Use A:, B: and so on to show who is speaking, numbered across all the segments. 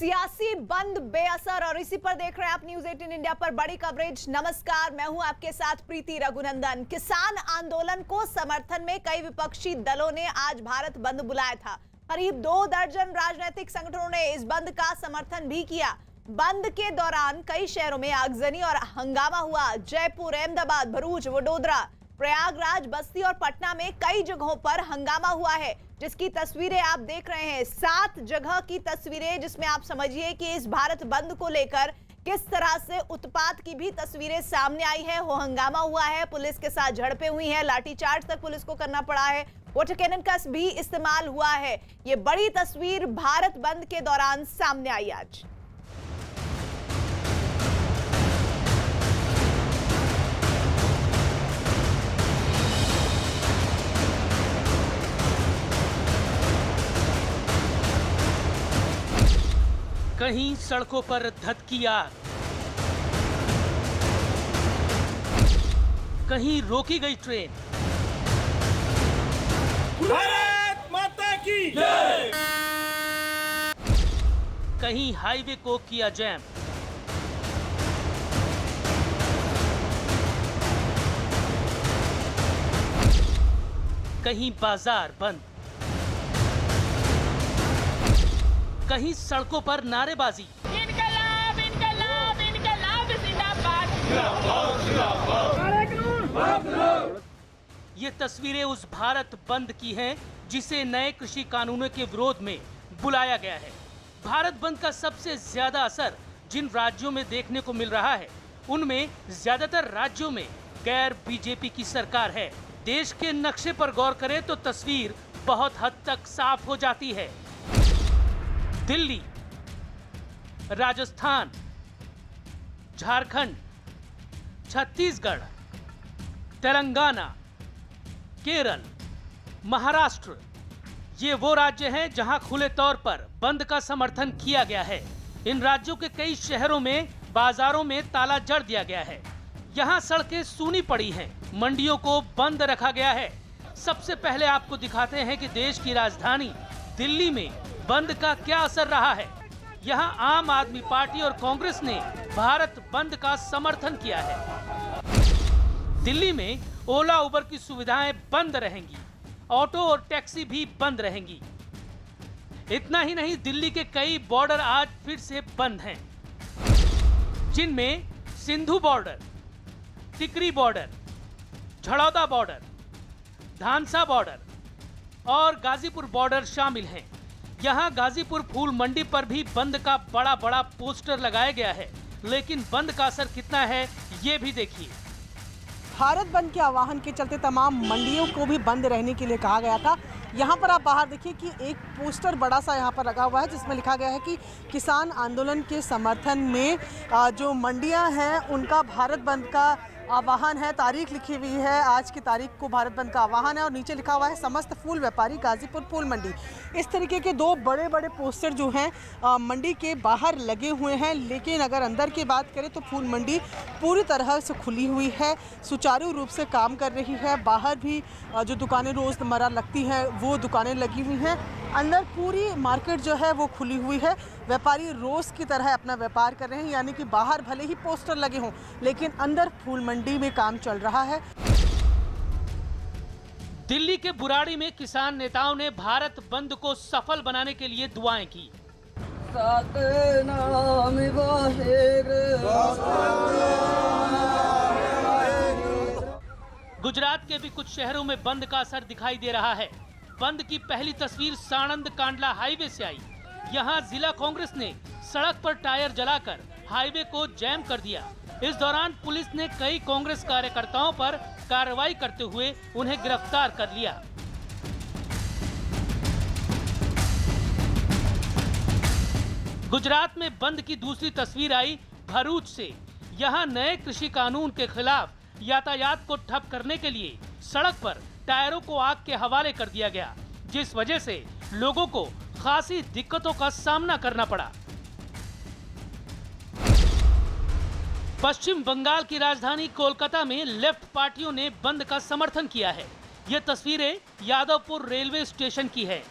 A: सियासी बंद बेअसर और इसी पर देख रहे हैं आप न्यूज 18 इंडिया पर बड़ी कवरेज। नमस्कार, मैं हूं आपके साथ प्रीति रघुनंदन। किसान आंदोलन को समर्थन में कई विपक्षी दलों ने आज भारत बंद बुलाया था। करीब 2 दर्जन राजनीतिक संगठनों ने इस बंद का समर्थन भी किया। बंद के दौरान कई शहरों में आगजनी और हंगामा हुआ। जयपुर, अहमदाबाद, भरूच, वडोदरा, प्रयागराज, बस्ती और पटना में कई जगहों पर हंगामा हुआ है, जिसकी तस्वीरें आप देख रहे हैं। 7 जगह की तस्वीरें, जिसमें आप समझिए कि इस भारत बंद को लेकर किस तरह से उत्पात की भी तस्वीरें सामने आई है। वो हंगामा हुआ है, पुलिस के साथ झड़पें हुई हैं, लाठीचार्ज तक पुलिस को करना पड़ा है, वाटर कैनन का भी इस्तेमाल हुआ है। ये बड़ी तस्वीर भारत बंद के दौरान सामने आई आज।
B: कहीं सड़कों पर धधकी आग, कहीं रोकी गई ट्रेन,
C: भारत माता की जय।
B: कहीं हाईवे को किया जैम। कहीं बाजार बंद, कहीं सड़कों पर नारेबाजी।
D: इनकलाब इनकलाब इनकलाब जिंदाबाद।
B: ये तस्वीरें उस भारत बंद की हैं जिसे नए कृषि कानूनों के विरोध में बुलाया गया है। भारत बंद का सबसे ज्यादा असर जिन राज्यों में देखने को मिल रहा है, उनमें ज्यादातर राज्यों में गैर बीजेपी की सरकार है। देश के नक्शे पर गौर करें तो तस्वीर बहुत हद तक साफ हो जाती है। दिल्ली, राजस्थान, झारखंड, छत्तीसगढ़, तेलंगाना, केरल, महाराष्ट्र, ये वो राज्य हैं जहां खुले तौर पर बंद का समर्थन किया गया है। इन राज्यों के कई शहरों में बाजारों में ताला जड़ दिया गया है। यहां सड़कें सूनी पड़ी हैं, मंडियों को बंद रखा गया है। सबसे पहले आपको दिखाते हैं कि देश की राजधानी दिल्ली में बंद का क्या असर रहा है। यहां आम आदमी पार्टी और कांग्रेस ने भारत बंद का समर्थन किया है। दिल्ली में ओला उबर की सुविधाएं बंद रहेंगी, ऑटो और टैक्सी भी बंद रहेंगी। इतना ही नहीं, दिल्ली के कई बॉर्डर आज फिर से बंद हैं, जिनमें Sindhu border, Tikri border, Jharoda border, Dhansa border और गाजीपुर बॉर्डर शामिल हैं। यहाँ गाजीपुर फूल मंडी पर भी बंद का बड़ा बड़ा पोस्टर लगाया गया है, लेकिन बंद का असर कितना है ये भी देखिए।
E: भारत बंद के आह्वान के चलते तमाम मंडियों को भी बंद रहने के लिए कहा गया था। यहाँ पर आप बाहर देखिए कि एक पोस्टर बड़ा सा यहाँ पर लगा हुआ है, जिसमें लिखा गया है कि किसान आंदोलन के समर्थन में जो मंडियाँ हैं उनका भारत बंद का आह्वान है। तारीख लिखी हुई है, आज की तारीख को भारत बंद का आह्वान है और नीचे लिखा हुआ है समस्त फूल व्यापारी गाजीपुर फूल मंडी। इस तरीके के 2 बड़े बड़े पोस्टर जो हैं मंडी के बाहर लगे हुए हैं। लेकिन अगर अंदर की बात करें तो फूल मंडी पूरी तरह से खुली हुई है, सुचारू रूप से काम कर रही है। बाहर भी जो दुकानें रोज़मर्रा लगती हैं वो दुकानें लगी हुई हैं। अंदर पूरी मार्केट जो है वो खुली हुई है। व्यापारी रोज़ की तरह अपना व्यापार कर रहे हैं, यानी कि बाहर भले ही पोस्टर लगे हों लेकिन अंदर फूल मंडी में काम चल रहा है।
B: दिल्ली के बुराड़ी में किसान नेताओं ने भारत बंद को सफल बनाने के लिए दुआएं की। गुजरात के भी कुछ शहरों में बंद का असर दिखाई दे रहा है। बंद की पहली तस्वीर साणंद कांडला हाईवे से आई। यहाँ जिला कांग्रेस ने सड़क पर टायर जलाकर हाईवे को जैम कर दिया। इस दौरान पुलिस ने कई कांग्रेस कार्यकर्ताओं पर कार्रवाई करते हुए उन्हें गिरफ्तार कर लिया। गुजरात में बंद की दूसरी तस्वीर आई भरूच से। यहाँ नए कृषि कानून के खिलाफ यातायात को ठप करने के लिए सड़क पर टायरों को आग के हवाले कर दिया गया, जिस वजह से लोगों को खासी दिक्कतों का सामना करना पड़ा। पश्चिम बंगाल की राजधानी कोलकाता में लेफ्ट पार्टियों ने बंद का समर्थन किया है। ये तस्वीरें यादवपुर रेलवे स्टेशन की है,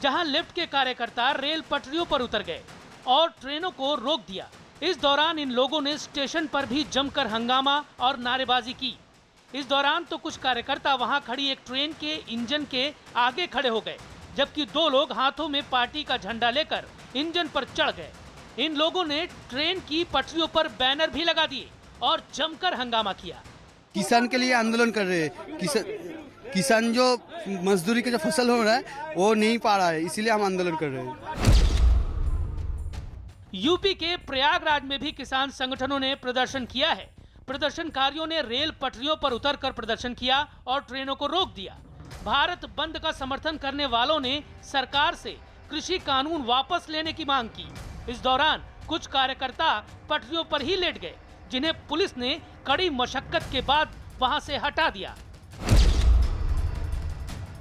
B: जहां लेफ्ट के कार्यकर्ता रेल पटरियों पर उतर गए। और ट्रेनों को रोक दिया। इस दौरान इन लोगों ने स्टेशन पर भी जमकर हंगामा और नारेबाजी की। इस दौरान तो कुछ कार्यकर्ता वहां खड़ी एक ट्रेन के इंजन के आगे खड़े हो गए, जबकि 2 लोग हाथों में पार्टी का झंडा लेकर इंजन पर चढ़ गए। इन लोगों ने ट्रेन की पटरियों पर बैनर भी लगा दिए और जमकर हंगामा किया।
F: किसान के लिए आंदोलन कर रहे हैं। किसान जो मजदूरी का जो फसल हो रहा है वो नहीं पा रहा है, इसीलिए हम आंदोलन कर रहे हैं।
B: यूपी के प्रयागराज में भी किसान संगठनों ने प्रदर्शन किया है। प्रदर्शनकारियों ने रेल पटरियों पर उतरकर प्रदर्शन किया और ट्रेनों को रोक दिया। भारत बंद का समर्थन करने वालों ने सरकार से कृषि कानून वापस लेने की मांग की। इस दौरान कुछ कार्यकर्ता पटरियों पर ही लेट गए, जिन्हें पुलिस ने कड़ी मशक्कत के बाद वहां से हटा दिया।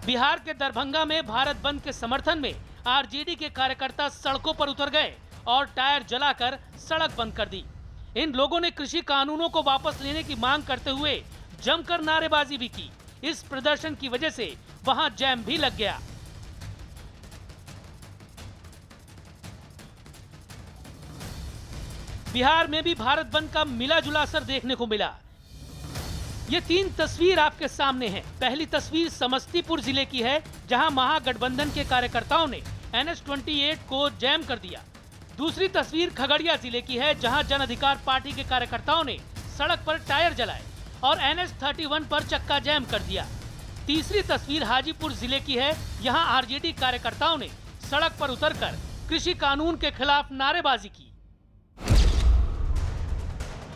B: बिहार के दरभंगा में भारत बंद के समर्थन में आरजेडी के कार्यकर्ता सड़कों पर उतर गए और टायर जलाकर सड़क बंद कर दी। इन लोगों ने कृषि कानूनों को वापस लेने की मांग करते हुए जमकर नारेबाजी भी की। इस प्रदर्शन की वजह से वहां जैम भी लग गया। बिहार में भी भारत बंद का मिला जुला असर देखने को मिला। ये 3 तस्वीर आपके सामने हैं। पहली तस्वीर समस्तीपुर जिले की है, जहां महागठबंधन के कार्यकर्ताओं ने NH-28 को जैम कर दिया। दूसरी तस्वीर खगड़िया जिले की है, जहां जन अधिकार पार्टी के कार्यकर्ताओं ने सड़क पर टायर जलाए और NH-31 पर चक्का जैम कर दिया। तीसरी तस्वीर हाजीपुर जिले की है, यहाँ आरजेडी कार्यकर्ताओं ने सड़क पर उतरकर कृषि कानून के खिलाफ नारेबाजी की।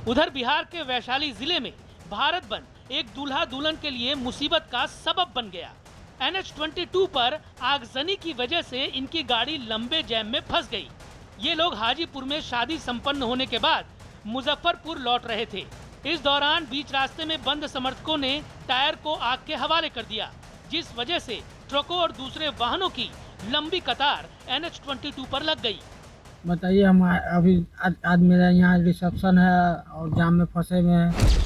B: उधर बिहार के वैशाली जिले में भारत बंद एक दूल्हा दुल्हन के लिए मुसीबत का सबब बन गया। NH-22 पर आगजनी की वजह से इनकी गाड़ी लंबे जैम में फंस गई। ये लोग हाजीपुर में शादी संपन्न होने के बाद मुजफ्फरपुर लौट रहे थे। इस दौरान बीच रास्ते में बंद समर्थकों ने टायर को आग के हवाले कर दिया, जिस वजह से ट्रकों और दूसरे वाहनों की लंबी कतार NH-22 पर लग गई।
G: बताइए, हम अभी आज मेरा यहाँ रिसेप्शन है और जाम में फंसे हुए हैं।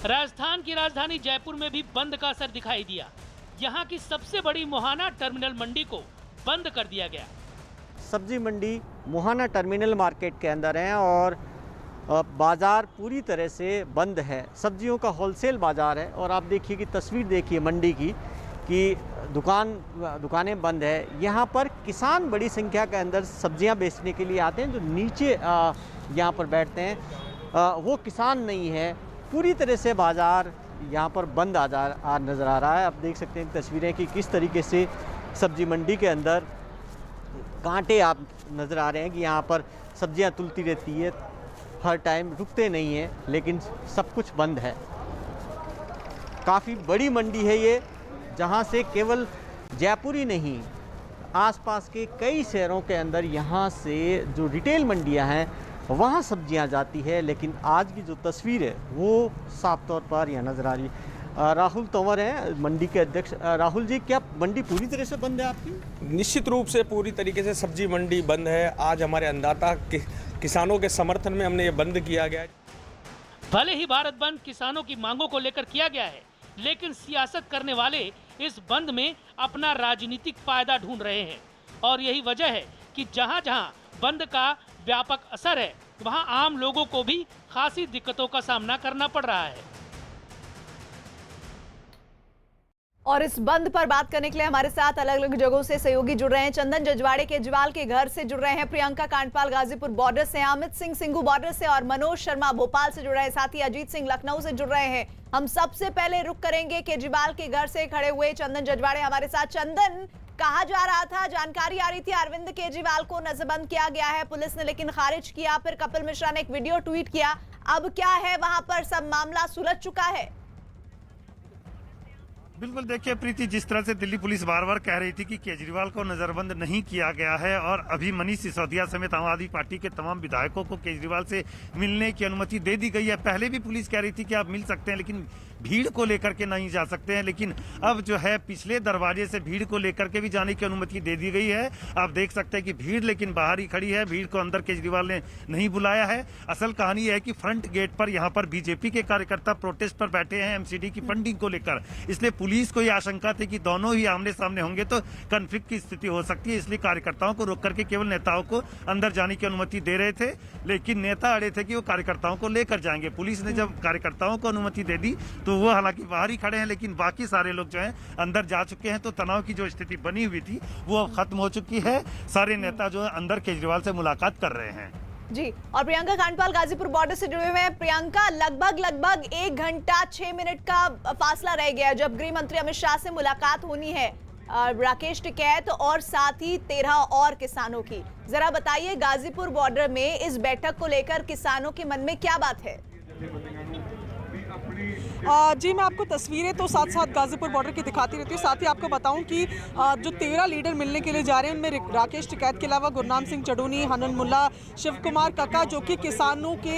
B: राजस्थान की राजधानी जयपुर में भी बंद का असर दिखाई दिया। यहाँ की सबसे बड़ी मोहाना टर्मिनल मंडी को बंद कर दिया गया।
H: सब्जी मंडी मोहाना टर्मिनल मार्केट के अंदर है और बाज़ार पूरी तरह से बंद है। सब्जियों का होलसेल बाज़ार है और आप देखिए कि तस्वीर देखिए मंडी की कि दुकानें बंद है। यहाँ पर किसान बड़ी संख्या के अंदर सब्जियाँ बेचने के लिए आते हैं। जो नीचे यहाँ पर बैठते हैं वो किसान नहीं है। पूरी तरह से बाज़ार यहाँ पर बंद नज़र आ रहा है। आप देख सकते हैं तस्वीरें कि किस तरीके से सब्जी मंडी के अंदर कांटे आप नज़र आ रहे हैं कि यहाँ पर सब्जियाँ तुलती रहती है, हर टाइम रुकते नहीं हैं, लेकिन सब कुछ बंद है। काफ़ी बड़ी मंडी है ये, जहाँ से केवल जयपुर ही नहीं, आसपास के कई शहरों के अंदर यहाँ से जो रिटेल मंडियाँ हैं वहाँ सब्जियाँ जाती है। लेकिन आज की जो तस्वीर है वो साफ तौर पर यहाँ नज़र आ रही है। राहुल तंवर हैं मंडी के अध्यक्ष। राहुल जी, क्या मंडी पूरी तरह से बंद है आपकी?
C: निश्चित रूप से पूरी तरीके से सब्जी मंडी बंद है। आज हमारे अन्नदाता किसानों के समर्थन में हमने ये बंद किया गया है।
B: भले ही भारत बंद किसानों की मांगों को लेकर किया गया है, लेकिन सियासत करने वाले इस बंद में अपना राजनीतिक फायदा ढूंढ रहे हैं और यही वजह है कि जहां जहां बंद का व्यापक असर है, वहां आम लोगों को भी खासी दिक्कतों का सामना करना पड़ रहा है।
A: और इस बंद पर बात करने के लिए हमारे साथ अलग अलग जगहों से सहयोगी जुड़ रहे हैं। चंदन जजवाड़े केजरीवाल के घर से जुड़ रहे हैं, प्रियंका कांडपाल गाजीपुर बॉर्डर से, अमित सिंह सिंघू बॉर्डर से और मनोज शर्मा भोपाल से जुड़ रहे हैं, साथ ही अजीत सिंह लखनऊ से जुड़ रहे हैं। हम सबसे पहले रुक करेंगे केजरीवाल के घर से खड़े हुए चंदन जजवाड़े हमारे साथ। चंदन, कहा जा रहा था, जानकारी आ रही थी अरविंद केजरीवाल को नजरबंद किया गया है पुलिस ने, लेकिन खारिज किया। फिर कपिल मिश्रा ने एक वीडियो ट्वीट किया। अब क्या है वहां पर, सब मामला सुलझ चुका है?
I: बिल्कुल, देखिए प्रीति, जिस तरह से दिल्ली पुलिस बार बार कह रही थी कि केजरीवाल को नजरबंद नहीं किया गया है और अभी मनीष सिसोदिया समेत आम आदमी पार्टी के तमाम विधायकों को केजरीवाल से मिलने की अनुमति दे दी गई है। पहले भी पुलिस कह रही थी कि आप मिल सकते हैं, लेकिन भीड़ को लेकर के नहीं जा सकते हैं, लेकिन अब जो है पिछले दरवाजे से भीड़ को लेकर के भी जाने की अनुमति दे दी गई है। आप देख सकते हैं कि भीड़ लेकिन बाहर ही खड़ी है, भीड़ को अंदर केजरीवाल ने नहीं बुलाया है। असल कहानी यह है कि फ्रंट गेट पर यहाँ पर बीजेपी के कार्यकर्ता प्रोटेस्ट पर बैठे हैं एमसीडी की फंडिंग को लेकर, इसलिए पुलिस को ये आशंका थी कि दोनों ही आमने सामने होंगे तो कन्फ्लिक्ट की स्थिति हो सकती है, इसलिए कार्यकर्ताओं को रोक करके केवल नेताओं को अंदर जाने की अनुमति दे रहे थे। लेकिन नेता अड़े थे कि वो कार्यकर्ताओं को लेकर जाएंगे। पुलिस ने जब कार्यकर्ताओं को अनुमति दे दी तो वो हालांकि बाहर ही खड़े हैं, लेकिन बाकी सारे लोग जो हैं अंदर जा चुके हैं। तो तनाव की जो स्थिति बनी हुई थी वो अब खत्म हो चुकी है। सारे नेता जो है अंदर केजरीवाल से मुलाकात कर रहे हैं।
A: जी, और प्रियंका खांडपाल गाजीपुर बॉर्डर से जुड़े हुए हैं। प्रियंका, लगभग 1 घंटा 6 मिनट का फासला रह गया जब गृह मंत्री अमित शाह से मुलाकात होनी है राकेश टिकैत और साथ ही 13 और किसानों की। जरा बताइए, गाजीपुर बॉर्डर में इस बैठक को लेकर किसानों के मन में क्या बात है?
E: जी, मैं आपको तस्वीरें तो साथ साथ गाजीपुर बॉर्डर की दिखाती रहती हूँ। साथ ही आपको बताऊं कि जो 13 लीडर मिलने के लिए जा रहे हैं उनमें राकेश टिकैत के अलावा गुरनाम सिंह चढ़ूनी, हनन मुल्ला, शिव कुमार कक्का जो कि किसानों के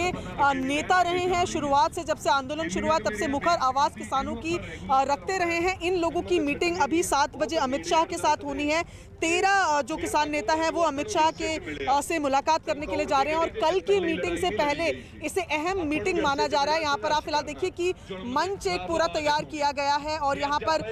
E: नेता रहे हैं। शुरुआत से, जब से आंदोलन शुरू हुआ तब से मुखर आवाज़ किसानों की रखते रहे हैं। इन लोगों की मीटिंग अभी 7 बजे अमित शाह के साथ होनी है। 13 जो किसान नेता हैं वो अमित शाह के से मुलाकात करने के लिए जा रहे हैं और कल की मीटिंग से पहले इसे अहम मीटिंग माना जा रहा है। यहाँ पर आप फिलहाल देखिए कि मंच एक पूरा तैयार किया गया है और यहाँ पर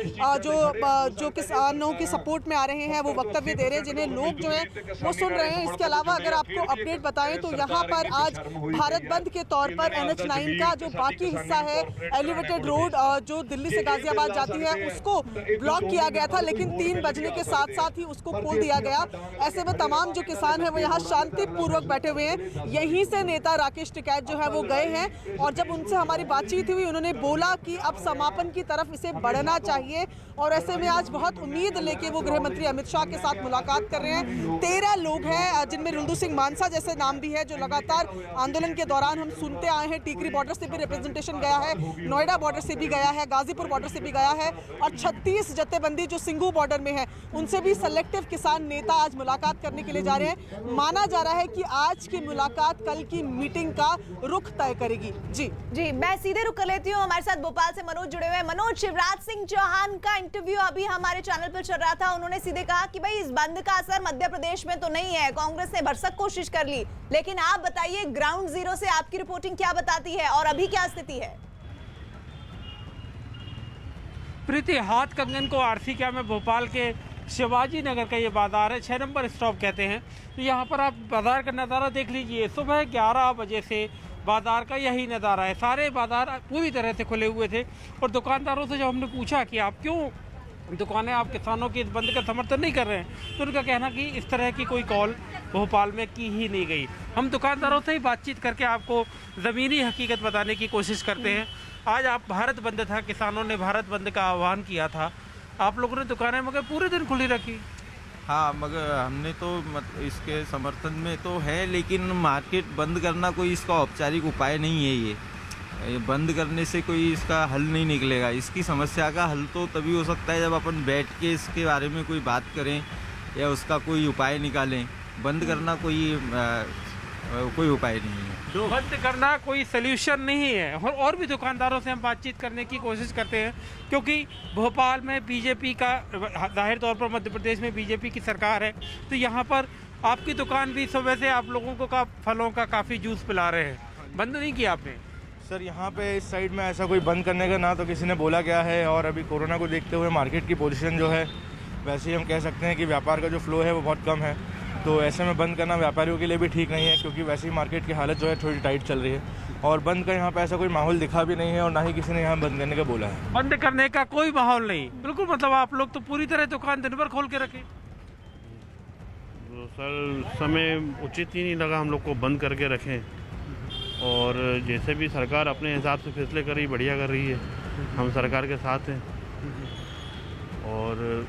E: जो किसानों की सपोर्ट में आ रहे हैं वो वक्तव्य दे रहे हैं, जिन्हें लोग जो है वो सुन रहे हैं। इसके अलावा अगर आपको अपडेट बताएं तो यहाँ पर आज भारत बंद के तौर पर NH9 का जो बाकी हिस्सा है, एलिवेटेड रोड जो दिल्ली से गाजियाबाद जाती है, उसको ब्लॉक किया गया था, लेकिन 3 बजने के साथ साथ ही उसको खोल दिया गया। ऐसे में तमाम जो किसान हैं वो यहाँ शांतिपूर्वक बैठे हुए हैं। यहीं से नेता राकेश टिकैत जो है वो गए हैं और जब उनसे हमारी बातचीत हुई उन्होंने बोला कि अब समापन की तरफ इसे बढ़ना चाहिए और ऐसे में आज बहुत उम्मीद लेके वो गृह मंत्री अमित शाह के साथ मुलाकात कर रहे हैं। 13 लोग हैं जिनमें रुल्दू सिंह मानसा जैसे नाम भी है, जो लगातार आंदोलन के दौरान हम सुनते आए हैं। टीकरी बॉर्डर से भी रिप्रेजेंटेशन गया है, नोएडा बॉर्डर से भी गया है, गाजीपुर बॉर्डर से भी गया है और 36 जत्थेबंदी जो सिंघू बॉर्डर में है उनसे भी सेलेक्टिव किसान नेता आज मुलाकात करने के लिए जा रहे हैं। माना जा रहा है कि आज की मुलाकात कल की मीटिंग का रुख तय करेगी। जी,
A: मैं सीधे रुक कर लेती हूँ। हमारे साथ भोपाल से मनोज जुड़े हुए हैं। मनोज, शिवराज सिंह चौहान का इंटरव्यू अभी हमारे चैनल पर चल रहा था। उन्होंने सीधे कहा कि भाई इस बंद का असर मध्य प्रदेश में तो नहीं है, कांग्रेस ने भरसक कोशिश कर ली, लेकिन आप बताइए ग्राउंड जीरो से आपकी रिपोर्टिंग क्या बताती है और अभी क्या स्थिति है?
J: प्रीति, हाथ कंगन को आरसी क्या में भोपाल के शिवाजी नगर का ये बाजार है, 6 नंबर स्टॉप कहते हैं। तो यहाँ पर आप बाजार का नज़ारा देख लीजिए। सुबह 11 बजे से बाजार का यही नज़ारा है। सारे बाजार पूरी तरह से खुले हुए थे और दुकानदारों से जब हमने पूछा कि आप क्यों दुकानें, आप किसानों के इस बंद का समर्थन नहीं कर रहे हैं, तो उनका कहना कि इस तरह की कोई कॉल भोपाल में की ही नहीं गई। हम दुकानदारों से ही बातचीत करके आपको ज़मीनी हकीकत बताने की कोशिश करते हैं। आज आप भारत बंद था, किसानों ने भारत बंद का आह्वान किया था, आप लोगों ने दुकानें मगर पूरे दिन खुली रखी।
K: हाँ, मगर हमने तो इसके समर्थन में तो है, लेकिन मार्केट बंद करना कोई इसका औपचारिक उपाय नहीं है। ये बंद करने से कोई इसका हल नहीं निकलेगा। इसकी समस्या का हल तो तभी हो सकता है जब अपन बैठ के इसके बारे में कोई बात करें या उसका कोई उपाय निकालें। बंद करना कोई उपाय नहीं है।
J: बंद करना कोई सल्यूशन नहीं है। और भी दुकानदारों से हम बातचीत करने की कोशिश करते हैं, क्योंकि भोपाल में बीजेपी का, जाहिर तौर पर मध्य प्रदेश में बीजेपी की सरकार है, तो यहाँ पर आपकी दुकान भी सुबह से आप लोगों को फलों का काफ़ी जूस पिला रहे हैं, बंद नहीं किया आपने?
C: सर, यहाँ पे इस साइड में ऐसा कोई बंद करने का ना तो किसी ने बोला गया है, और अभी कोरोना को देखते हुए मार्केट की पोजीशन जो है, वैसे ही हम कह सकते हैं कि व्यापार का जो फ्लो है वो बहुत कम है। तो ऐसे में बंद करना व्यापारियों के लिए भी ठीक नहीं है, क्योंकि वैसे ही मार्केट की हालत जो है थोड़ी टाइट चल रही है और बंद का यहाँ पे ऐसा कोई माहौल दिखा भी नहीं है और ना ही किसी ने यहाँ बंद करने का बोला है।
J: बंद करने का कोई माहौल नहीं, बिल्कुल। मतलब आप लोग तो पूरी तरह दुकान दिन भर खोल के रखे।
L: तो सर, समय उचित ही नहीं लगा हम लोग को बंद करके रखें, और जैसे भी सरकार अपने हिसाब से फैसले कर रही, बढ़िया कर रही है, हम सरकार के साथ हैं। और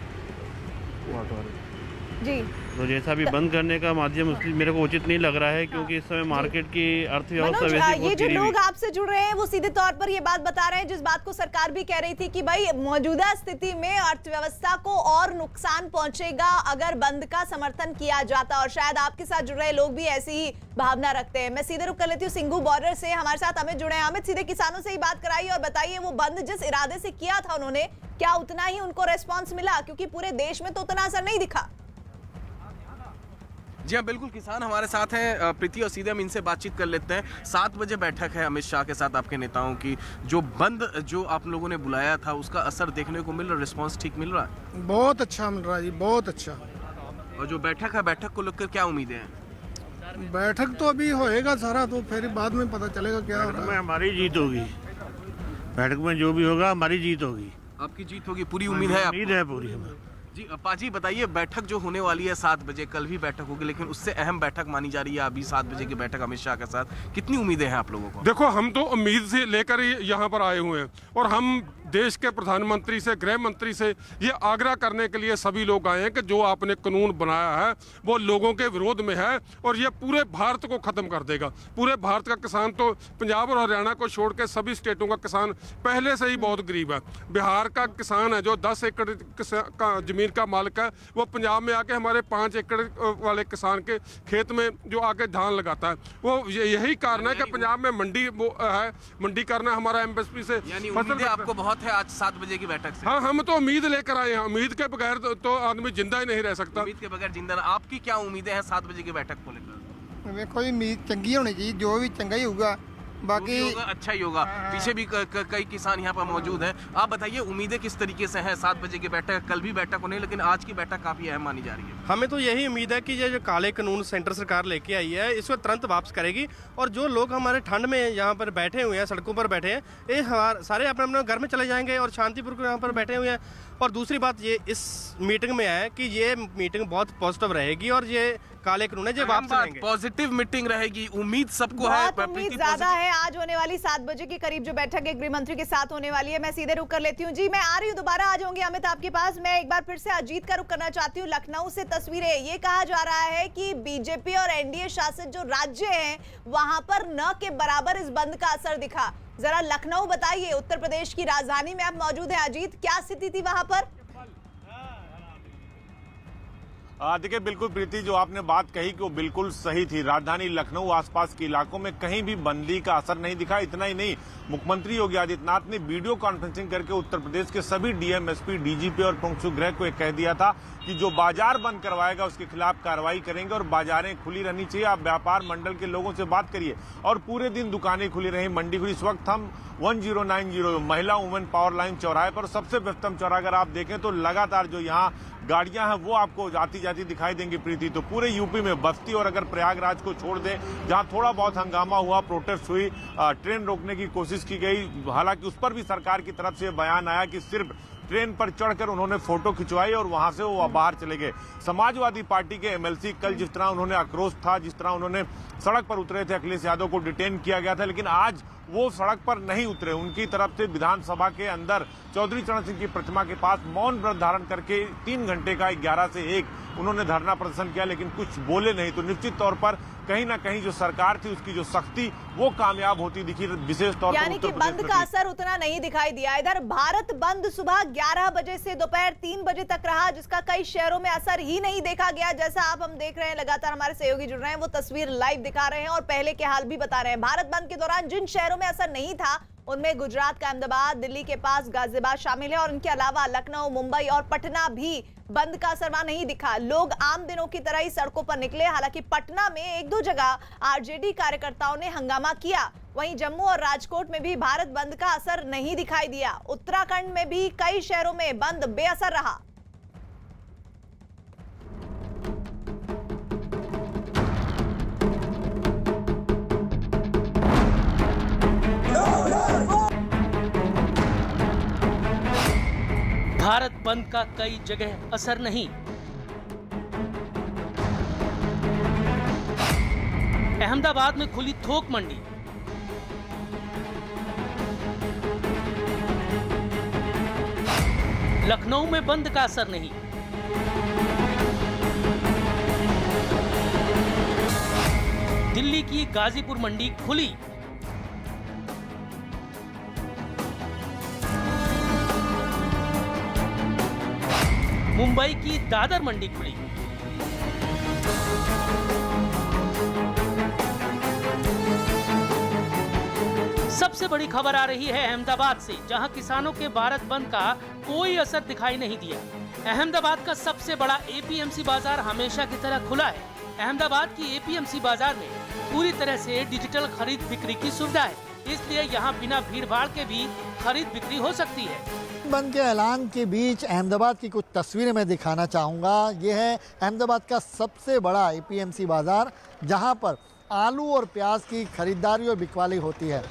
A: जी,
L: तो जैसा भी बंद करने का माध्यम मेरे को उचित नहीं लग रहा है, क्योंकि इस समय मार्केट की अर्थव्यवस्था वैसे
A: ये जो लोग आपसे जुड़ रहे हैं वो सीधे तौर पर ये बात बता रहे हैं जिस बात को सरकार भी कह रही थी कि भाई मौजूदा स्थिति में अर्थव्यवस्था को और नुकसान पहुंचेगा अगर बंद का समर्थन किया जाता, और शायद आपके साथ जुड़ रहे लोग भी ऐसी ही भावना रखते हैं। मैं सीधे रुक कर लेती हूँ सिंघू बॉर्डर से। हमारे साथ अमित जुड़े हैं। अमित, सीधे किसानों से ही बात कराइए और बताइए वो बंद जिस इरादे से किया था उन्होंने, क्या उतना ही उनको रेस्पॉन्स मिला? क्योंकि पूरे देश में तो उतना असर नहीं दिखा।
M: जी हाँ, बिल्कुल, किसान हमारे साथ हैं प्रीति, और सीधे हम इनसे बातचीत कर लेते हैं। 7 बजे बैठक है अमित शाह के साथ आपके नेताओं की। जो बंद जो आप लोगों ने बुलाया था उसका असर देखने को मिल रहा है, रिस्पांस ठीक मिल रहा है?
N: बहुत अच्छा मिल रहा है जी, बहुत अच्छा।
M: और जो बैठक है, बैठक को लेकर क्या उम्मीदें हैं?
N: बैठक तो अभी होएगा सारा, तो फिर बाद में पता चलेगा क्या हो रहा है।
I: हमारी जीत होगी, बैठक में जो भी होगा हमारी जीत होगी।
M: आपकी जीत होगी, पूरी उम्मीद है?
I: उम्मीद है पूरी हमें।
M: जी पाजी, बताइए, बैठक जो होने वाली है 7 बजे, कल भी बैठक होगी, लेकिन उससे अहम बैठक मानी जा रही है अभी 7 बजे की बैठक अमित शाह के साथ। कितनी उम्मीदें हैं आप लोगों को?
O: देखो, हम तो उम्मीद से लेकर ही यहाँ पर आए हुए हैं, और हम देश के प्रधानमंत्री से, गृह मंत्री से ये आग्रह करने के लिए सभी लोग आए हैं कि जो आपने कानून बनाया है वो लोगों के विरोध में है, और ये पूरे भारत को ख़त्म कर देगा। पूरे भारत का किसान, तो पंजाब और हरियाणा को छोड़ के सभी स्टेटों का किसान पहले से ही बहुत गरीब है। बिहार का किसान है जो 10 एकड़ का ज़मीन का मालिक है, वो पंजाब में आके हमारे 5 एकड़ वाले किसान के खेत में जो आके धान लगाता है, वो यही कारण है कि पंजाब में मंडी वो है, मंडी करना हमारा एमएसपी से।
M: यानी उम्मीदें आपको बहुत है आज 7 बजे की बैठक से?
O: हाँ, हम तो उम्मीद लेकर आए हैं। उम्मीद के बगैर तो आदमी जिंदा ही नहीं रह सकता।
M: उम्मीद के बगैर जिंदा। आपकी क्या उम्मीदें हैं 7 बजे की बैठक को लेकर?
N: देखो जी, उम्मीद चंगी होनी चाहिए, जो भी चंगा ही होगा, बाकी
M: होगा अच्छा ही होगा। पीछे भी कई किसान यहाँ पर मौजूद हैं। आप बताइए, उम्मीदें किस तरीके से हैं? 7 बजे की बैठक, कल भी बैठक होने, लेकिन आज की बैठक काफी अहम मानी जा रही है।
P: हमें तो यही उम्मीद है कि ये जो काले कानून सेंटर सरकार लेके आई है, इसको तुरंत वापस करेगी, और जो लोग हमारे ठंड में यहाँ पर बैठे हुए हैं, सड़कों पर बैठे हैं, ये सारे अपने अपने घर में चले जाएंगे और शांतिपूर्वक यहाँ पर बैठे हुए हैं। और दूसरी बात ये इस मीटिंग में है कि ये मीटिंग बहुत पॉजिटिव रहेगी, और ये काले कानून है जो वापस लेंगे।
M: पॉजिटिव मीटिंग रहेगी, उम्मीद सबको है।
A: उम्मीद ज्यादा है। आज होने वाली 7 बजे के करीब जो बैठक है गृह मंत्री के साथ होने वाली है। मैं सीधे रुक कर लेती हूँ जी, मैं आ रही हूँ, दोबारा आ जाऊंगी अमित आपके पास। मैं एक बार फिर से अजीत का रुक करना चाहती हूँ। लखनऊ से तस्वीरें, ये कहा जा रहा है कि बीजेपी और एनडीए शासित जो राज्य हैं वहां पर न के बराबर इस बंद का असर दिखा। जरा लखनऊ बताइए, उत्तर प्रदेश की राजधानी में आप मौजूद हैं अजीत, क्या स्थिति थी वहां पर?
Q: देखिए, बिल्कुल प्रीति, जो आपने बात कही कि वो बिल्कुल सही थी। राजधानी लखनऊ आसपास के इलाकों में कहीं भी बंदी का असर नहीं दिखा। इतना ही नहीं, मुख्यमंत्री योगी आदित्यनाथ ने वीडियो कॉन्फ्रेंसिंग करके उत्तर प्रदेश के सभी डीएम, एसपी, डीजीपी और प्रमुख गृह को कह दिया था कि जो बाजार बंद करवाएगा उसके खिलाफ कार्रवाई करेंगे, और बाजारें खुली रहनी चाहिए। आप व्यापार मंडल के लोगों से बात करिए, और पूरे दिन दुकानें खुली रही, मंडी खुली। इस वक्त हम 1090 महिला वुमेन पावर लाइन चौराहे पर, सबसे व्यस्तम चौराहा अगर आप देखें तो लगातार जो यहाँ गाड़ियां हैं वो आपको आती जाती दिखाई देंगी प्रीति। तो पूरे यूपी में बस्ती और अगर प्रयागराज को छोड़ दें, जहां थोड़ा बहुत हंगामा हुआ, प्रोटेस्ट हुई, ट्रेन रोकने की कोशिश की गई, हालांकि उस पर भी सरकार की तरफ से बयान आया कि सिर्फ ट्रेन पर चढ़कर उन्होंने फोटो खिंचवाई और वहां से वो बाहर चले गए। समाजवादी पार्टी के एमएलसी कल जिस तरह उन्होंने आक्रोश था, जिस तरह उन्होंने सड़क पर उतरे थे, अखिलेश यादव को डिटेन किया गया था, लेकिन आज वो सड़क पर नहीं उतरे। उनकी तरफ से विधानसभा के अंदर चौधरी चरण सिंह की प्रतिमा के पास मौन व्रत धारण करके 3 घंटे का 11 से 1 उन्होंने धरना प्रदर्शन किया, लेकिन कुछ बोले नहीं। तो निश्चित तौर पर कहीं ना कहीं जो सरकार थी उसकी जो सख्ती वो कामयाब होती दिखी, विशेष तौर पर
A: यानी कि बंद का असर उतना नहीं दिखाई दिया। इधर भारत बंद सुबह 11 बजे से दोपहर 3 बजे तक रहा, जिसका कई शहरों में असर ही नहीं देखा गया। जैसा आप हम देख रहे हैं, लगातार हमारे सहयोगी जुड़ रहे हैं, वो तस्वीर लाइव दिखा रहे हैं और पहले के हाल भी बता रहे हैं। भारत बंद के दौरान जिन शहरों में असर नहीं था उनमें गुजरात का अहमदाबाद, दिल्ली के पास गाजियाबाद शामिल है, और इनके अलावा लखनऊ, मुंबई और पटना भी बंद का असर वहां नहीं दिखा। लोग आम दिनों की तरह ही सड़कों पर निकले। हालांकि पटना में 1-2 जगह आरजेडी कार्यकर्ताओं ने हंगामा किया। वहीं जम्मू और राजकोट में भी भारत बंद का असर नहीं दिखाई दिया। उत्तराखंड में भी कई शहरों में बंद बेअसर रहा।
B: भारत बंद का कई जगह असर नहीं। अहमदाबाद में खुली थोक मंडी, लखनऊ में बंद का असर नहीं। दिल्ली की गाजीपुर मंडी खुली, मुंबई की दादर मंडी खुली। सबसे बड़ी खबर आ रही है अहमदाबाद से, जहां किसानों के भारत बंद का कोई असर दिखाई नहीं दिया। अहमदाबाद का सबसे बड़ा एपीएमसी बाजार हमेशा की तरह खुला है। अहमदाबाद की एपीएमसी बाजार में पूरी तरह से डिजिटल खरीद बिक्री की सुविधा है, इसलिए यहाँ बिना भीड़ भाड़ के भी खरीद बिक्री हो सकती है।
R: बंद के ऐलान के बीच अहमदाबाद की कुछ तस्वीरें मैं दिखाना चाहूँगा। ये है अहमदाबाद का सबसे बड़ा एपीएमसी बाजार, जहाँ पर आलू और प्याज की खरीदारी और बिकवाली होती है।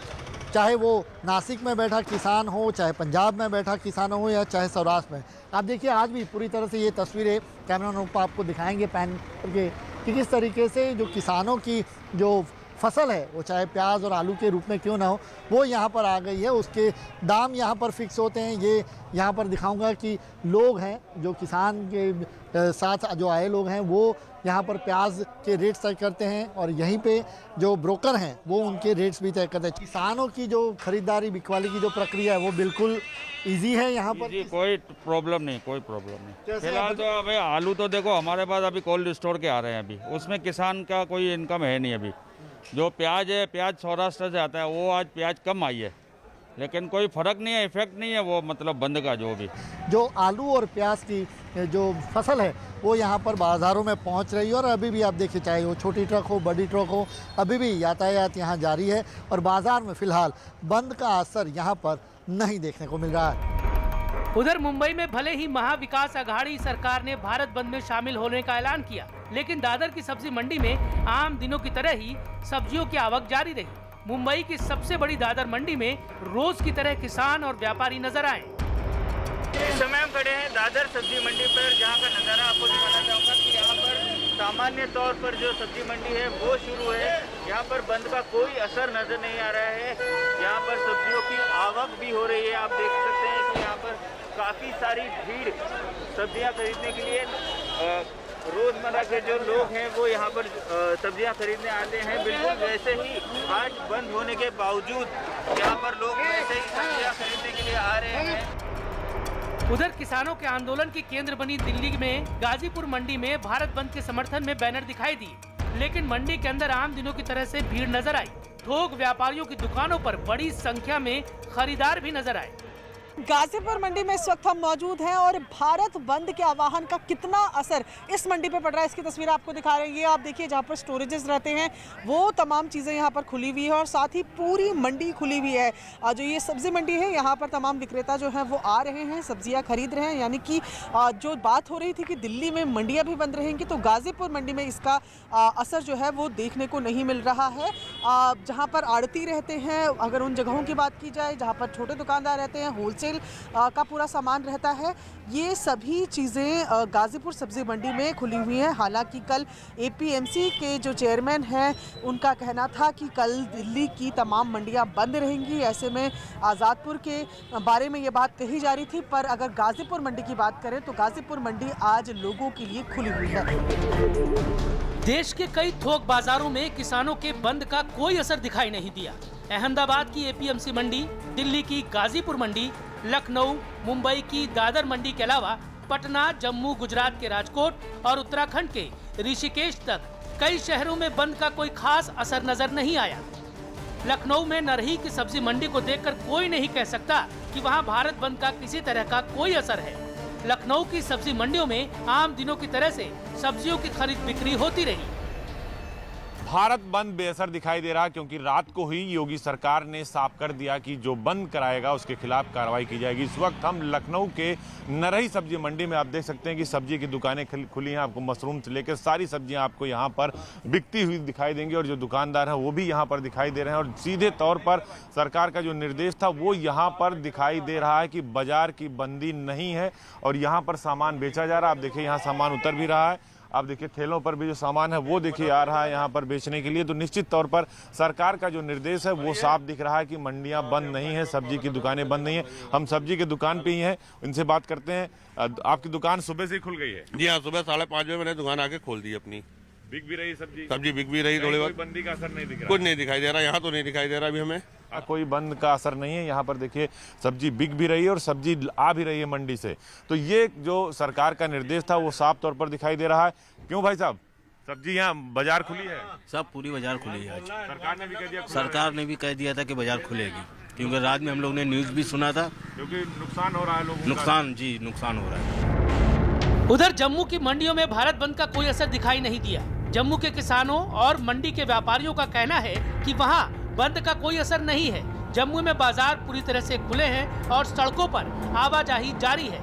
R: चाहे वो नासिक में बैठा किसान हो, चाहे पंजाब में बैठा किसान हो, या चाहे सौराष्ट्र में। आप देखिए आज भी पूरी तरह से ये तस्वीरें कैमरा पर आपको दिखाएंगे पैन करके कि किस तरीके से जो किसानों की जो फसल है, वो चाहे प्याज और आलू के रूप में क्यों ना हो, वो यहाँ पर आ गई है। उसके दाम यहाँ पर फिक्स होते हैं। ये यहाँ पर दिखाऊंगा कि लोग हैं जो किसान के साथ जो आए लोग हैं, वो यहाँ पर प्याज के रेट तय करते हैं और यहीं पे जो ब्रोकर हैं वो उनके रेट्स भी तय करते हैं। किसानों की जो खरीदारी बिकवाली की जो प्रक्रिया है वो बिल्कुल इजी है यहाँ पर।
S: जी कोई प्रॉब्लम नहीं, कोई प्रॉब्लम नहीं। फिलहाल तो अभी आलू तो देखो हमारे पास अभी कोल्ड स्टोर के आ रहे हैं, अभी उसमें किसान का कोई इनकम है नहीं। अभी जो प्याज है, प्याज सौराष्ट्र से आता है, वो आज प्याज कम आई है, लेकिन कोई फर्क नहीं है, इफेक्ट नहीं है वो मतलब बंद का। जो
R: आलू और प्याज की जो फसल है वो यहाँ पर बाज़ारों में पहुँच रही है और अभी भी आप देखिए चाहे वो छोटी ट्रक हो, बड़ी ट्रक हो, अभी भी यातायात यहाँ जारी है और बाज़ार में फ़िलहाल बंद का असर यहाँ पर नहीं देखने को मिल रहा है।
B: उधर मुंबई में भले ही महाविकास अघाड़ी सरकार ने भारत बंद में शामिल होने का ऐलान किया, लेकिन दादर की सब्जी मंडी में आम दिनों की तरह ही सब्जियों की आवक जारी रही। मुंबई की सबसे बड़ी दादर मंडी में रोज की तरह किसान और व्यापारी नजर आए।
T: इस समय हम खड़े हैं दादर सब्जी मंडी पर, जहां का नज़ारा आपको दिखाना चाहूँगा कि यहाँ पर सामान्य तौर पर जो सब्जी मंडी है वो शुरू है। यहाँ पर बंद का कोई असर नजर नहीं आ रहा है। यहाँ पर सब्जियों की आवक भी हो रही है। आप देख सकते हैं कि यहाँ पर काफ़ी सारी भीड़ सब्जियाँ खरीदने के लिए रोजमर्रा के जो लोग हैं वो यहाँ पर सब्जियाँ खरीदने आते हैं। बिल्कुल वैसे ही आज बंद होने के बावजूद यहाँ पर लोग वैसे ही सब्जियाँ खरीदने के लिए आ रहे हैं।
B: उधर किसानों के आंदोलन की केंद्र बनी दिल्ली में गाजीपुर मंडी में भारत बंद के समर्थन में बैनर दिखाई दिए, लेकिन मंडी के अंदर आम दिनों की तरह से भीड़ नजर आई। थोक व्यापारियों की दुकानों पर बड़ी संख्या में खरीदार भी नजर आए।
E: गाजीपुर मंडी में इस वक्त हम मौजूद हैं और भारत बंद के आह्वान का कितना असर इस मंडी पे पड़ रहा है इसकी तस्वीर आपको दिखा रहे हैं। ये आप देखिए जहाँ पर स्टोरेजेस रहते हैं वो तमाम चीज़ें यहाँ पर खुली हुई है और साथ ही पूरी मंडी खुली हुई है। जो ये सब्जी मंडी है यहाँ पर तमाम विक्रेता जो हैं वो आ रहे हैं, सब्जियाँ खरीद रहे हैं। यानी कि जो बात हो रही थी कि दिल्ली में मंडियाँ भी बंद रहेंगी, तो गाजीपुर मंडी में इसका असर जो है वो देखने को नहीं मिल रहा है। जहाँ पर आड़ती रहते हैं, अगर उन जगहों की बात की जाए जहाँ पर छोटे दुकानदार रहते हैं, होलसेल का पूरा सामान रहता है, ये सभी चीज़ें गाजीपुर सब्जी मंडी में खुली हुई हैं। हालांकि कल एपीएमसी के जो चेयरमैन हैं उनका कहना था कि कल दिल्ली की तमाम मंडियां बंद रहेंगी। ऐसे में आज़ादपुर के बारे में ये बात कही जा रही थी, पर अगर गाजीपुर मंडी की बात करें तो गाजीपुर मंडी आज लोगों के लिए खुली हुई है।
B: देश के कई थोक बाजारों में किसानों के बंद का कोई असर दिखाई नहीं दिया। अहमदाबाद की एपीएमसी मंडी, दिल्ली की गाजीपुर मंडी, लखनऊ, मुंबई की दादर मंडी के अलावा पटना, जम्मू, गुजरात के राजकोट और उत्तराखंड के ऋषिकेश तक कई शहरों में बंद का कोई खास असर नजर नहीं आया। लखनऊ में नरही की सब्जी मंडी को देखकर कोई नहीं कह सकता कि वहां भारत बंद का किसी तरह का कोई असर है। लखनऊ की सब्जी मंडियों में आम दिनों की तरह से सब्जियों की खरीद बिक्री होती रही।
Q: भारत बंद बेअसर दिखाई दे रहा, क्योंकि रात को ही योगी सरकार ने साफ कर दिया कि जो बंद कराएगा उसके खिलाफ कार्रवाई की जाएगी। इस वक्त हम लखनऊ के नरही सब्जी मंडी में आप देख सकते हैं कि सब्जी की दुकानें खुली हैं। आपको मशरूम से लेकर सारी सब्जियां आपको यहाँ पर बिकती हुई दिखाई देंगी और जो दुकानदार हैं वो भी यहाँ पर दिखाई दे रहे हैं। और सीधे तौर पर सरकार का जो निर्देश था वो यहाँ पर दिखाई दे रहा है कि बाजार की बंदी नहीं है और यहाँ पर सामान बेचा जा रहा है। आप देखिए यहाँ सामान उतर भी रहा है। आप देखिए ठेलों पर भी जो सामान है वो देखिए आ रहा है यहाँ पर बेचने के लिए। तो निश्चित तौर पर सरकार का जो निर्देश है वो साफ दिख रहा है कि मंडियाँ बंद नहीं है, सब्जी की दुकानें बंद नहीं है। हम सब्जी की दुकान पे ही हैं, इनसे बात करते हैं। आपकी दुकान सुबह से ही खुल गई है?
U: जी हाँ, सुबह 5:30 बजे मैंने दुकान आके खोल दी अपनी।
Q: बिक भी रही सब्जी?
U: सब्जी बिक भी रही। थोड़ी बहुत
Q: बंदी का असर नहीं दिख रहा?
U: कुछ नहीं दिखाई दे रहा, यहाँ तो नहीं दिखाई दे रहा अभी हमें।
Q: कोई बंद का असर नहीं है। यहाँ पर देखिए सब्जी बिक भी रही है और सब्जी आ भी रही है मंडी से। तो ये जो सरकार का निर्देश था वो साफ तौर पर दिखाई दे रहा है। क्यों भाई साहब, सब्जी यहाँ बाजार खुली है?
V: सब पूरी बाजार खुली है आज।
Q: सरकार ने भी कह दिया?
V: सरकार ने भी कह दिया था कि बाजार खुलेगी, क्योंकि रात में हम लोग ने न्यूज़ भी सुना था।
Q: क्योंकि नुकसान हो रहा है लोगों का।
V: नुकसान, जी नुकसान हो रहा है।
B: उधर जम्मू की मंडियों में भारत बंद का कोई असर दिखाई नहीं दिया। जम्मू के किसानों और मंडी के व्यापारियों का कहना है कि वहां बंद का कोई असर नहीं है। जम्मू में बाजार पूरी तरह से खुले हैं और सड़कों पर आवाजाही जारी है।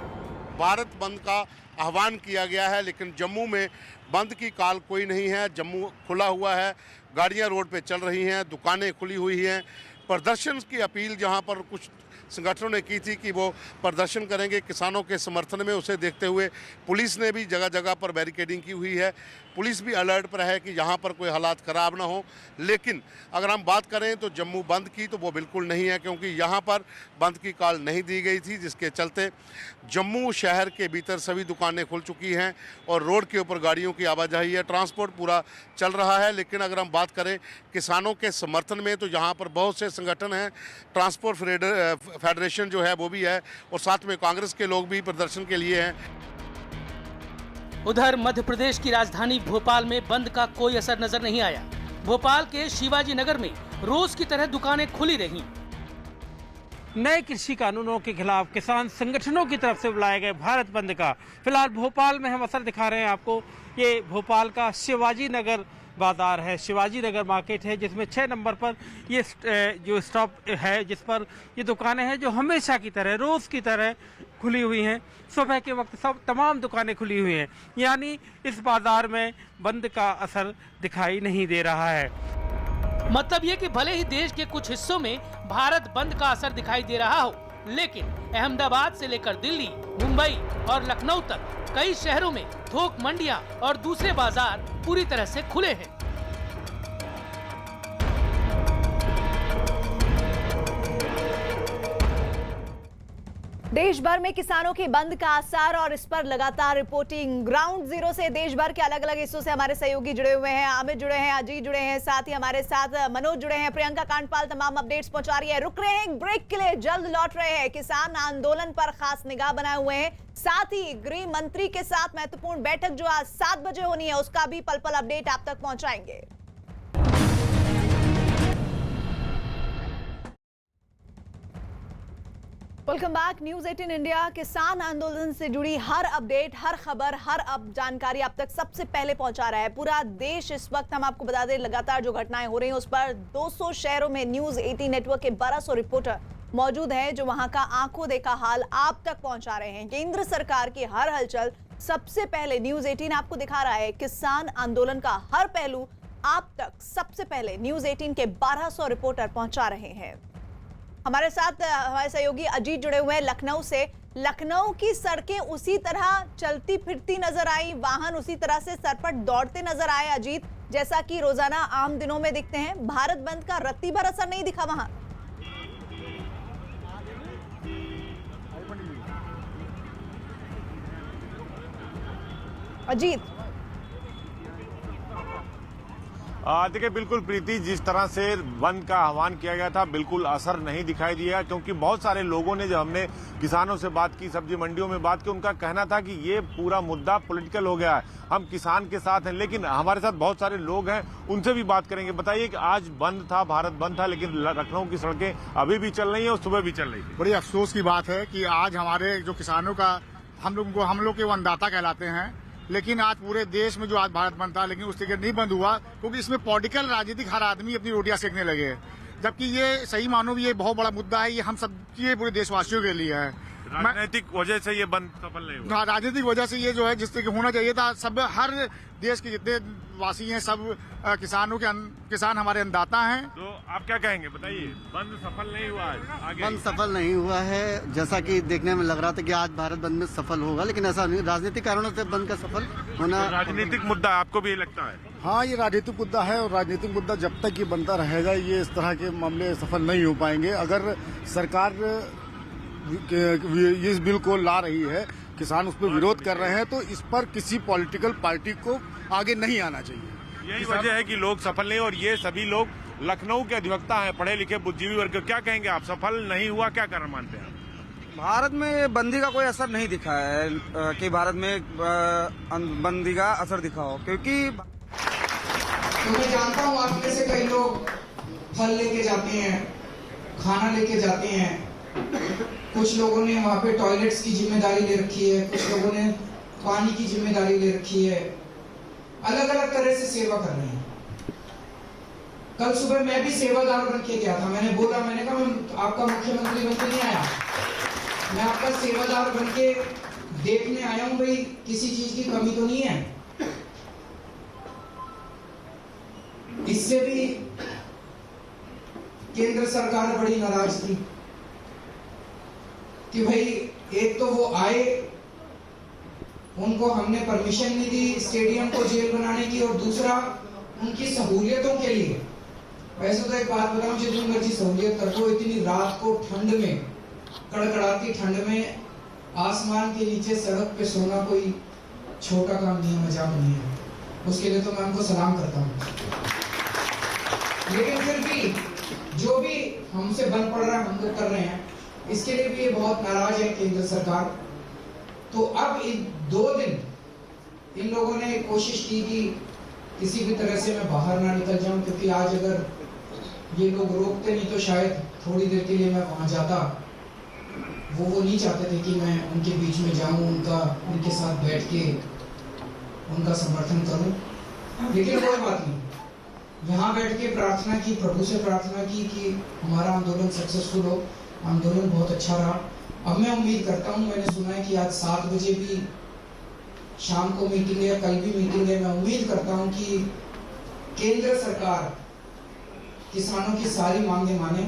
D: भारत बंद का आह्वान किया गया है, लेकिन जम्मू में बंद की काल कोई नहीं है। जम्मू खुला हुआ है, गाड़ियां रोड पे चल रही हैं, दुकानें खुली हुई हैं। प्रदर्शन की अपील जहां पर कुछ संगठनों ने की थी कि वो प्रदर्शन करेंगे किसानों के समर्थन में, उसे देखते हुए पुलिस ने भी जगह जगह पर बैरिकेडिंग की हुई है। पुलिस भी अलर्ट पर है कि यहाँ पर कोई हालात ख़राब ना हो। लेकिन अगर हम बात करें तो जम्मू बंद की तो वो बिल्कुल नहीं है, क्योंकि यहाँ पर बंद की कॉल नहीं दी गई थी, जिसके चलते जम्मू शहर के भीतर सभी दुकानें खुल चुकी हैं और रोड के ऊपर गाड़ियों की आवाजाही है, ट्रांसपोर्ट पूरा चल रहा है। लेकिन अगर हम बात करें किसानों के समर्थन में तो यहाँ पर बहुत से संगठन हैं, ट्रांसपोर्ट फेडरेशन जो है वो भी है और साथ में कांग्रेस के लोग भी प्रदर्शन के लिए हैं।
B: उधर मध्य प्रदेश की राजधानी भोपाल में बंद का कोई असर नजर नहीं आया। भोपाल के शिवाजी नगर में रोज की तरह दुकानें खुली रहीं।
J: नए कृषि कानूनों के खिलाफ किसान संगठनों की तरफ से बुलाए गए भारत बंद का फिलहाल भोपाल में हम असर दिखा रहे हैं आपको। ये भोपाल का शिवाजी नगर बाजार है, शिवाजी नगर मार्केट है, जिसमें 6 नंबर पर ये जो स्टॉप है, जिस पर ये दुकानें हैं जो हमेशा की तरह रोज़ की तरह खुली हुई हैं। सुबह के वक्त सब तमाम दुकानें खुली हुई हैं, यानी इस बाजार में बंद का असर दिखाई नहीं दे रहा है।
B: मतलब ये कि भले ही देश के कुछ हिस्सों में भारत बंद का असर दिखाई दे रहा हो, लेकिन अहमदाबाद से लेकर दिल्ली, मुंबई और लखनऊ तक कई शहरों में थोक मंडियां और दूसरे बाजार पूरी तरह से खुले हैं।
A: देश भर में किसानों के बंद का असर और इस पर लगातार रिपोर्टिंग ग्राउंड जीरो से देश भर के अलग अलग हिस्सों से हमारे सहयोगी जुड़े हुए हैं। अमित जुड़े हैं, अजीत जुड़े हैं, साथ ही हमारे साथ मनोज जुड़े हैं, प्रियंका कांडपाल तमाम अपडेट्स पहुंचा रही है। रुक रहे हैं एक ब्रेक के लिए, जल्द लौट रहे हैं। किसान आंदोलन पर खास निगाह बनाए हुए हैं, साथ ही गृह मंत्री के साथ महत्वपूर्ण बैठक जो आज 7 बजे होनी है उसका भी पल पल अपडेट आप तक पहुंचाएंगे। Welcome back. न्यूज 18 इंडिया किसान आंदोलन से जुड़ी हर अपडेट, हर खबर, हर जानकारी आप तक सबसे पहले पहुंचा रहा है पूरा देश। इस वक्त हम आपको बता दें लगातार जो घटनाएं हो रही हैं उस पर 200 शहरों में न्यूज 18 नेटवर्क के 1200 रिपोर्टर मौजूद हैं जो वहां का आंखों देखा हाल आप तक पहुंचा रहे हैं। केंद्र सरकार की हर हलचल सबसे पहले न्यूज 18 आपको दिखा रहा है। किसान आंदोलन का हर पहलू आप तक सबसे पहले न्यूज 18 के 1200 रिपोर्टर पहुंचा रहे हैं। हमारे साथ हमारे सहयोगी अजीत जुड़े हुए हैं लखनऊ से। लखनऊ की सड़कें उसी तरह चलती फिरती नजर आई, वाहन उसी तरह से सरपट दौड़ते नजर आए अजीत, जैसा कि रोजाना आम दिनों में दिखते हैं। भारत बंद का रत्ती भर असर नहीं दिखा वहां। अजीत
Q: देखिए बिल्कुल प्रीति, जिस तरह से बंद का आह्वान किया गया था बिल्कुल असर नहीं दिखाई दिया, क्योंकि बहुत सारे लोगों ने, जब हमने किसानों से बात की, सब्जी मंडियों में बात की, उनका कहना था कि ये पूरा मुद्दा पॉलिटिकल हो गया है, हम किसान के साथ हैं। लेकिन हमारे साथ बहुत सारे लोग हैं, उनसे भी बात करेंगे। बताइए कि आज बंद था, भारत बंद था, लेकिन लखनऊ की सड़कें अभी भी चल रही हैं और सुबह भी चल रही है।
F: बड़ी अफसोस की बात है कि आज हमारे जो किसानों का, हम लोग के वो अन्नदाता कहलाते हैं, लेकिन आज पूरे देश में जो आज भारत बंद था, लेकिन उस तरीके नहीं बंद हुआ, क्योंकि इसमें पॉलिटिकल राजनीतिक हर आदमी अपनी रोटियां सेकने लगे। जबकि ये सही मानो ये बहुत बड़ा मुद्दा है, ये हम सब ये पूरे देशवासियों के लिए है।
Q: राजनीतिक वजह से ये बंद सफल नहीं हुआ।
F: राजनीतिक वजह से ये जो है, जिस तरीके होना चाहिए था, सब हर देश के जितने वासी हैं सब किसान हमारे अन्नदाता हैं।
Q: तो आप क्या कहेंगे, बताइए। बंद सफल नहीं हुआ है,
W: बंद सफल नहीं हुआ है, जैसा कि देखने में लग रहा था कि आज भारत बंद में सफल होगा, लेकिन ऐसा नहीं। राजनीतिक कारणों से बंद का सफल होना,
Q: राजनीतिक मुद्दा आपको भी लगता है?
F: हाँ, ये राजनीतिक मुद्दा है और राजनीतिक मुद्दा जब तक ये बनता रहेगा, ये इस तरह के मामले सफल नहीं हो पाएंगे। अगर सरकार इस बिल को ला रही है, किसान उस पर विरोध कर रहे हैं, तो इस पर किसी पॉलिटिकल पार्टी को आगे नहीं आना चाहिए।
Q: यही वजह है कि लोग सफल नहीं, और ये सभी लोग लखनऊ के अधिवक्ता हैं, पढ़े लिखे बुद्धिजीवी वर्ग। क्या कहेंगे आप, सफल नहीं हुआ, क्या कारण मानते हैं?
X: भारत में बंदी का कोई असर नहीं दिखा है कि भारत में बंदी का असर दिखा हो, क्योंकि
Y: मैं जानता हूँ आप में से कई लोग फल लेके जाते हैं, खाना लेके जाते हैं, कुछ लोगों ने वहाँ पे टॉयलेट्स की जिम्मेदारी ले रखी है, कुछ लोगों ने पानी की जिम्मेदारी ले रखी है। अलग अलग तरह से सेवा कर रहे हैं। कल सुबह मैं भी सेवादार बन के गया था। मैंने कहा मैं आपका मुख्यमंत्री बन के नहीं आया, मैं आपका सेवादार बन के देखने आया हूं भाई किसी चीज की कमी तो नहीं है। इससे भी केंद्र सरकार बड़ी नाराज थी कि भाई एक तो वो आए, उनको हमने परमिशन नहीं दी स्टेडियम को जेल बनाने की, और दूसरा उनकी सहूलियतों के लिए, वैसे तो एक बात बताऊं, जितनी मर्जी सहूलियत कर दो, इतनी रात को ठंड में, कड़कड़ाती ठंड में आसमान के नीचे सड़क पे सोना कोई छोटा काम नहीं है, मजाक नहीं है। उसके लिए तो मैं उनको सलाम करता हूँ। लेकिन फिर भी जो भी हमसे बन पड़ रहा है हम तो कर रहे हैं, इसके लिए भी ये बहुत नाराज है केंद्र सरकार। तो अब इन 2 दिन इन लोगों ने कोशिश की कि किसी भी तरह से मैं बाहर ना निकल जाऊं, क्योंकि आज अगर ये लोग रोकते नहीं तो शायद थोड़ी देर के लिए मैं वहां जाता। वो नहीं चाहते थे कि मैं उनके बीच में जाऊं, उनके साथ बैठ के उनका समर्थन करूं। लेकिन कोई बात नहीं, यहाँ बैठ के प्रार्थना की, प्रभु से प्रार्थना की कि हमारा आंदोलन सक्सेसफुल हो। आंदोलन बहुत अच्छा रहा। अब मैं उम्मीद करता हूँ, मैंने सुना है कि आज 7 बजे भी शाम को मीटिंग है या कल भी मीटिंग है। मैं उम्मीद करता हूँ कि केंद्र सरकार किसानों की सारी मांगें माने।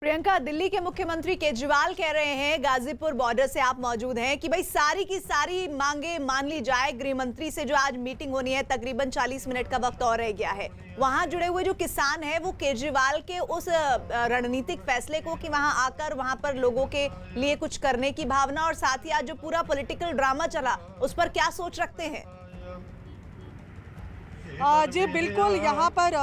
A: प्रियंका, दिल्ली के मुख्यमंत्री केजरीवाल कह रहे हैं, गाजीपुर बॉर्डर से आप मौजूद हैं, कि भाई सारी की सारी मांगे मान ली जाए। गृह मंत्री से जो आज मीटिंग होनी है, तकरीबन 40 मिनट का वक्त और रह गया है। वहां जुड़े हुए जो किसान हैं वो केजरीवाल के उस रणनीतिक फैसले को कि वहां आकर वहां पर लोगों के लिए कुछ करने की भावना, और साथ ही आज जो पूरा पॉलिटिकल ड्रामा चला उस पर क्या सोच रखते हैं?
E: जी बिल्कुल, यहाँ पर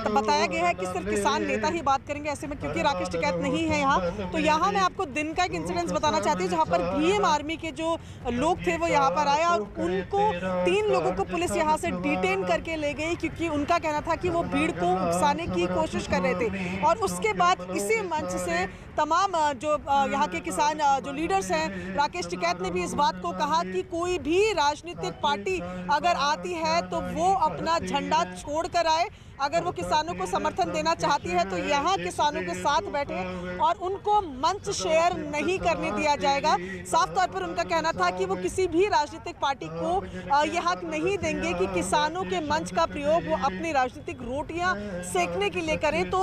E: बताया गया है कि सिर्फ किसान नेता ही बात करेंगे। ऐसे में क्योंकि राकेश टिकैत नहीं है यहाँ, तो यहाँ मैं आपको दिन का एक इंसिडेंस बताना चाहती हूँ जहाँ पर भीम आर्मी के जो लोग थे वो यहाँ पर आए और उनको 3 लोगों को पुलिस यहाँ से डिटेन करके ले गई, क्योंकि उनका कहना था कि वो भीड़ को उकसाने की कोशिश कर रहे थे। और उसके बाद इसी मंच से तमाम जो यहाँ के किसान जो लीडर्स हैं, राकेश टिकैत ने भी इस बात को कहा कि कोई भी राजनीतिक पार्टी अगर आती है तो वो अपना झंडा छोड़ कर आए। अगर वो किसानों को समर्थन देना चाहती है तो यहाँ किसानों के साथ बैठे और उनको मंच शेयर नहीं करने दिया जाएगा। साफ तौर पर उनका कहना था कि वो किसी भी राजनीतिक पार्टी को ये हक नहीं देंगे कि किसानों के मंच का प्रयोग वो अपनी राजनीतिक रोटियां सेकने के लिए करें। तो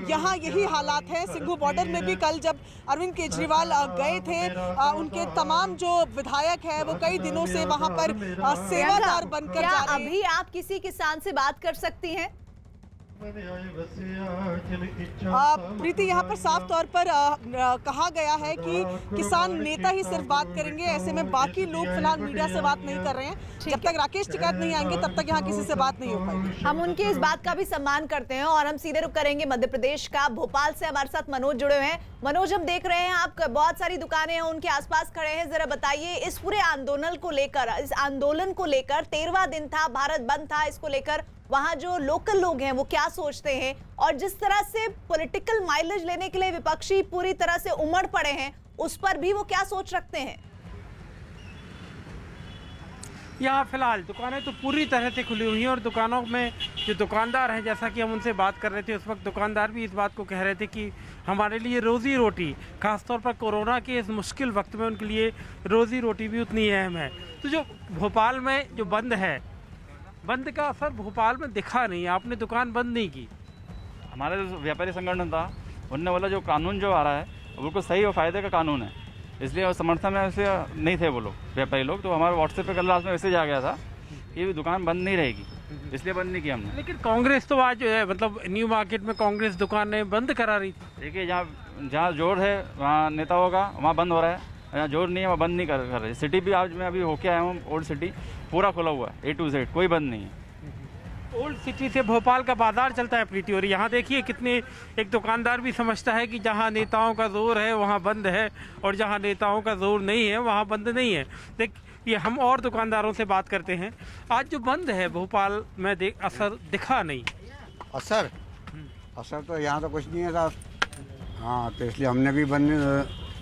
E: यहाँ यही हालात है। सिंघू बॉर्डर में भी कल जब अरविंद केजरीवाल गए थे, उनके तमाम जो विधायक हैं वो कई दिनों से वहाँ पर सेवादार बनकर जा रहे हैं।
A: अभी आप किसी किसान से बात कर सकती हैं?
E: प्रीति, यहाँ पर साफ तौर पर कहा गया है कि किसान नेता ही सिर्फ बात करेंगे। ऐसे में बाकी लोग फिलहाल मीडिया से बात नहीं कर रहे हैं। जब तक राकेश टिकैत नहीं आएंगे तब तक यहाँ किसी से बात नहीं हो पाएगी।
A: हम उनके इस बात का भी सम्मान करते हैं और हम सीधे रुख करेंगे मध्य प्रदेश का। भोपाल से हमारे साथ मनोज जुड़े हुए हैं। मनोज, हम देख रहे हैं आप बहुत सारी दुकानें हैं, उनके आसपास खड़े हैं। जरा बताइए इस पूरे आंदोलन को लेकर, इस आंदोलन को लेकर 13वां दिन था, भारत बंद था, इसको लेकर वहां जो लोकल लोग हैं वो क्या सोचते हैं, और जिस तरह से पॉलिटिकल माइलेज लेने के लिए विपक्षी पूरी तरह से उमड़ पड़े हैं उस पर भी वो क्या सोच रखते हैं?
J: यहाँ फिलहाल दुकानें तो पूरी तरह से खुली हुई हैं और दुकानों में जो दुकानदार हैं, जैसा कि हम उनसे बात कर रहे थे उस वक्त दुकानदार भी इस बात को कह रहे थे कि हमारे लिए रोज़ी रोटी, खासतौर पर कोरोना के इस मुश्किल वक्त में उनके लिए रोज़ी रोटी भी उतनी अहम है। तो जो भोपाल में जो बंद है, बंद का असर भोपाल में दिखा नहीं। आपने दुकान बंद नहीं की।
S: हमारा जो व्यापारी संगठन था उनने बोला जो कानून जो आ रहा है वो बिल्कुल सही और फायदे का कानून है, इसलिए समर्थन में ऐसे नहीं थे वो लोग, व्यापारी लोग। तो हमारे व्हाट्सएप पे कल रात में मैसेज आ गया था कि दुकान बंद नहीं रहेगी, इसलिए बंद नहीं किया हमने।
J: लेकिन कांग्रेस तो आज जो है, मतलब न्यू मार्केट में कांग्रेस दुकानें बंद करा रही थी।
S: देखिए जहाँ जोर है वहाँ नेताओं का, वहाँ बंद हो रहा है, यहाँ जोर नहीं है वहाँ बंद नहीं कर रहे। सिटी भी आज मैं अभी होके आया हूँ, ओल्ड सिटी पूरा खुला हुआ है, A to Z, कोई बंद नहीं है।
J: ओल्ड सिटी से भोपाल का बाजार चलता है प्रीति, और यहाँ देखिए कितने, एक दुकानदार भी समझता है कि जहाँ नेताओं का जोर है वहाँ बंद है और जहाँ नेताओं का जोर नहीं है वहाँ बंद नहीं है। देख, ये हम और दुकानदारों से बात करते हैं। आज जो बंद है भोपाल में असर दिखा नहीं।
C: असर तो यहाँ तो कुछ नहीं है साहब। हाँ, तो इसलिए हमने भी बंद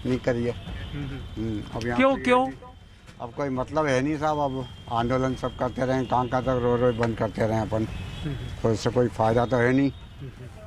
C: नहीं करी है। अब
J: क्यों?
C: अब कोई मतलब है नहीं साहब, अब आंदोलन सब करते रहे, कहाँ तक रोज बंद करते रहे अपन, तो इससे कोई फायदा तो है नहीं।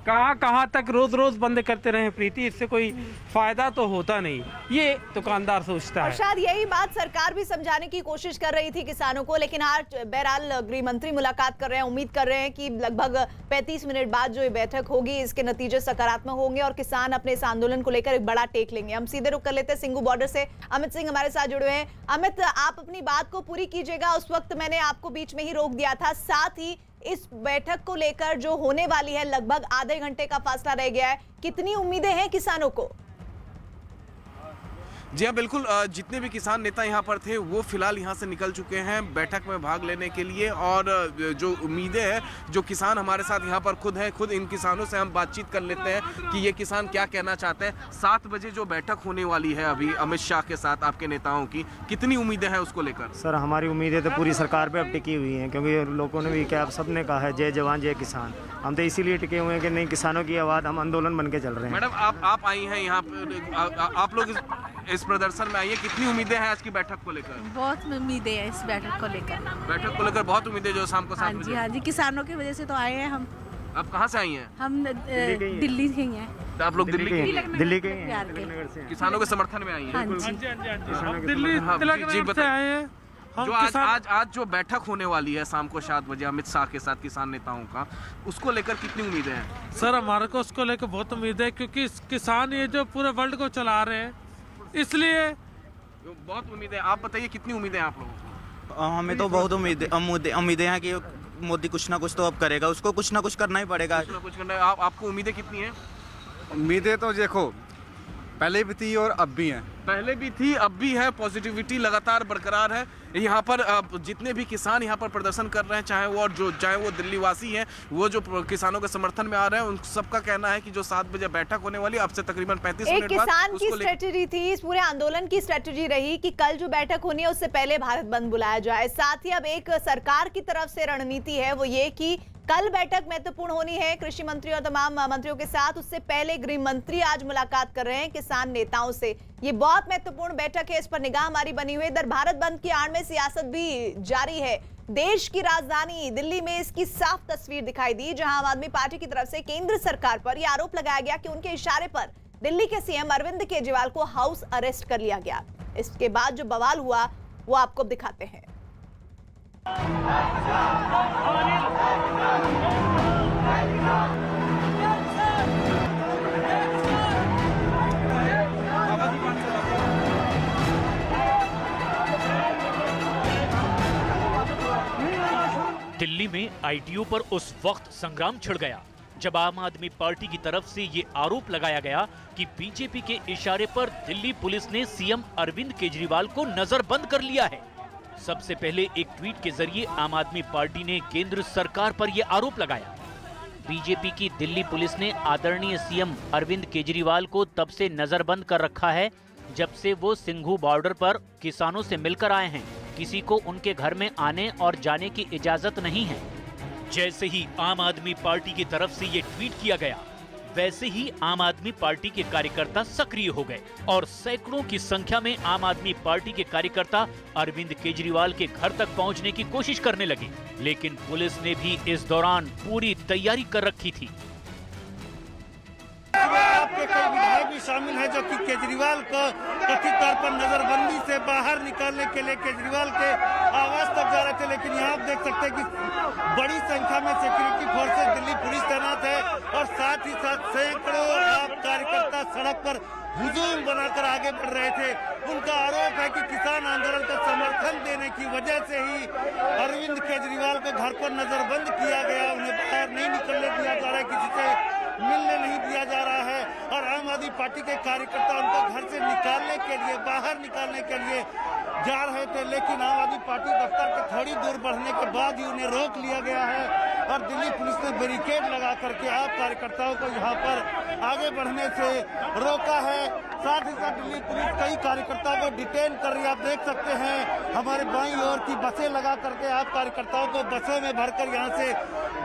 J: कहाँ तक रोज बंद करते रहे प्रीति, इससे कोई फायदा तो होता नहीं, ये दुकानदार सोचता है।
A: और शायद यही बात सरकार भी समझाने की कोशिश कर रही थी किसानों को, लेकिन आज बहरहाल गृह मंत्री मुलाकात कर रहे हैं। उम्मीद कर रहे हैं कि लगभग 35 मिनट बाद जो ये बैठक होगी इसके नतीजे सकारात्मक होंगे और किसान अपने इस आंदोलन को लेकर एक बड़ा टेक लेंगे। हम सीधे रुक कर लेते हैं सिंगू बॉर्डर से, अमित सिंह हमारे साथ जुड़े हैं। अमित, आप अपनी बात को पूरी कीजिएगा, उस वक्त मैंने आपको बीच में ही रोक दिया था। साथ ही इस बैठक को लेकर जो होने वाली है, लगभग आधे घंटे का फासला रह गया है, कितनी उम्मीदें हैं किसानों को?
M: जी हाँ, बिल्कुल। जितने भी किसान नेता यहाँ पर थे वो फिलहाल यहाँ से निकल चुके हैं बैठक में भाग लेने के लिए, और जो उम्मीदें हैं, जो किसान हमारे साथ यहाँ पर खुद हैं, खुद इन किसानों से हम बातचीत कर लेते हैं कि ये किसान क्या कहना चाहते हैं। 7 बजे जो बैठक होने वाली है अभी अमित शाह के साथ आपके नेताओं की, कितनी उम्मीदें हैं उसको लेकर?
G: सर, हमारी उम्मीदें तो पूरी सरकार पे अब टिकी हुई हैं, क्योंकि लोगों ने भी क्या, सब ने कहा है जय जवान जय किसान। हम तो इसीलिए टिके हुए हैं कि नहीं, किसानों की आवाज़, हम आंदोलन बन के चल रहे हैं।
M: मैडम, आप आई हैं यहाँ पर, आप लोग इस प्रदर्शन में आइए, कितनी उम्मीदें हैं आज की बैठक को लेकर?
H: बहुत उम्मीदें हैं इस बैठक को लेकर
M: बहुत उम्मीदें जो शाम को 7 बजे।
H: हाँ जी, किसानों की वजह से तो आए हैं हम।
M: आप कहाँ से आई हैं?
H: हम दिल्ली के ही हैं।
M: तो आप लोग दिल्ली
H: के हैं,
M: किसानों के समर्थन में आई हैं?
H: हाँ जी,
J: दिल्ली तिलक से आए हैं।
M: जो आज जो बैठक होने वाली है शाम को 7 बजे अमित शाह के साथ किसान नेताओं का, उसको लेकर कितनी उम्मीदें हैं?
J: सर, हमारे को उसको लेकर बहुत उम्मीद है, क्योंकि किसान ये जो पूरे वर्ल्ड को चला रहे हैं, इसलिए
M: बहुत उम्मीद है। आप बताइए कितनी उम्मीदें हैं आप लोगों को?
X: हमें तो बहुत उम्मीदें हैं कि मोदी कुछ ना कुछ तो अब करेगा, उसको कुछ ना कुछ करना ही पड़ेगा।
M: कुछ ना कुछ करना है। आपको उम्मीदें कितनी हैं?
I: उम्मीदें तो देखो पहले भी थी और अब भी हैं।
M: पहले भी थी, अब भी है। पॉजिटिविटी लगातार बरकरार है। यहाँ पर जितने भी किसान यहाँ पर प्रदर्शन कर रहे हैं, चाहे वो दिल्ली वासी हैं, वो जो किसानों के समर्थन में आ रहे हैं, उन सबका कहना है कि जो 7 बजे बैठक होने वाली है, अब से तकरीबन 35 मिनट बाद,
A: किसान की स्ट्रेटेजी थी, इस पूरे आंदोलन की स्ट्रेटेजी रही कि कल जो बैठक होनी है उससे पहले भारत बंद बुलाया जाए। साथ ही अब एक सरकार की तरफ से रणनीति है वो ये कि कल बैठक महत्वपूर्ण होनी है कृषि मंत्री और तमाम मंत्रियों के साथ, उससे पहले गृह मंत्री आज मुलाकात कर रहे हैं किसान नेताओं से। ये बहुत महत्वपूर्ण बैठक है, इस पर निगाह हमारी बनी हुई है। इधर भारत बंद की आड़ में सियासत भी जारी है। देश की राजधानी दिल्ली में इसकी साफ तस्वीर दिखाई दी, जहां आम आदमी पार्टी की तरफ से केंद्र सरकार पर यह आरोप लगाया गया कि उनके इशारे पर दिल्ली के सीएम अरविंद केजरीवाल को हाउस अरेस्ट कर लिया गया। इसके बाद जो बवाल हुआ वो आपको दिखाते हैं।
K: दिल्ली में आईटीओ पर उस वक्त संग्राम छिड़ गया जब आम आदमी पार्टी की तरफ से ये आरोप लगाया गया कि बीजेपी के इशारे पर दिल्ली पुलिस ने सीएम अरविंद केजरीवाल को नजरबंद कर लिया है। सबसे पहले एक ट्वीट के जरिए आम आदमी पार्टी ने केंद्र सरकार पर यह आरोप लगाया। बीजेपी की दिल्ली पुलिस ने आदरणीय सीएम अरविंद केजरीवाल को तब से नजरबंद कर रखा है जब से वो सिंघू बॉर्डर पर किसानों से मिलकर आए हैं। किसी को उनके घर में आने और जाने की इजाजत नहीं है। जैसे ही आम आदमी पार्टी की तरफ से ये ट्वीट किया गया, वैसे ही आम आदमी पार्टी के कार्यकर्ता सक्रिय हो गए और सैकड़ों की संख्या में आम आदमी पार्टी के कार्यकर्ता अरविंद केजरीवाल के घर तक पहुंचने की कोशिश करने लगे, लेकिन पुलिस ने भी इस दौरान पूरी तैयारी कर रखी थी।
L: आपके कई विधायक भी शामिल हैं जो कि केजरीवाल को कथित तौर पर नजरबंदी से बाहर निकालने के लिए केजरीवाल के आवास तक जा रहे थे, लेकिन यहाँ आप देख सकते हैं कि बड़ी संख्या में सिक्योरिटी फोर्सेस दिल्ली पुलिस तैनात है और साथ ही साथ सैकड़ों कार्यकर्ता सड़क पर हुजूम बनाकर आगे बढ़ रहे थे। उनका आरोप है कि किसान आंदोलन का समर्थन देने की वजह से ही अरविंद केजरीवाल को घर पर नजरबंद किया गया, उन्हें बाहर नहीं निकलने दिया जा रहा है, किसी से मिलने नहीं दिया जा रहा है और आम आदमी पार्टी के कार्यकर्ता उनको घर से निकालने के लिए, बाहर निकालने के लिए जा रहे थे, लेकिन आम आदमी पार्टी दफ्तर के थोड़ी दूर बढ़ने के बाद ही उन्हें रोक लिया गया है और दिल्ली पुलिस ने बैरिकेड लगा करके आप कार्यकर्ताओं को यहाँ पर आगे बढ़ने से रोका है। साथ ही साथ दिल्ली पुलिस कई कार्यकर्ताओं को डिटेन कर रही है। आप देख सकते हैं हमारे बाईं ओर की बसें लगा करके आप कार्यकर्ताओं को बसों में भरकर यहाँ से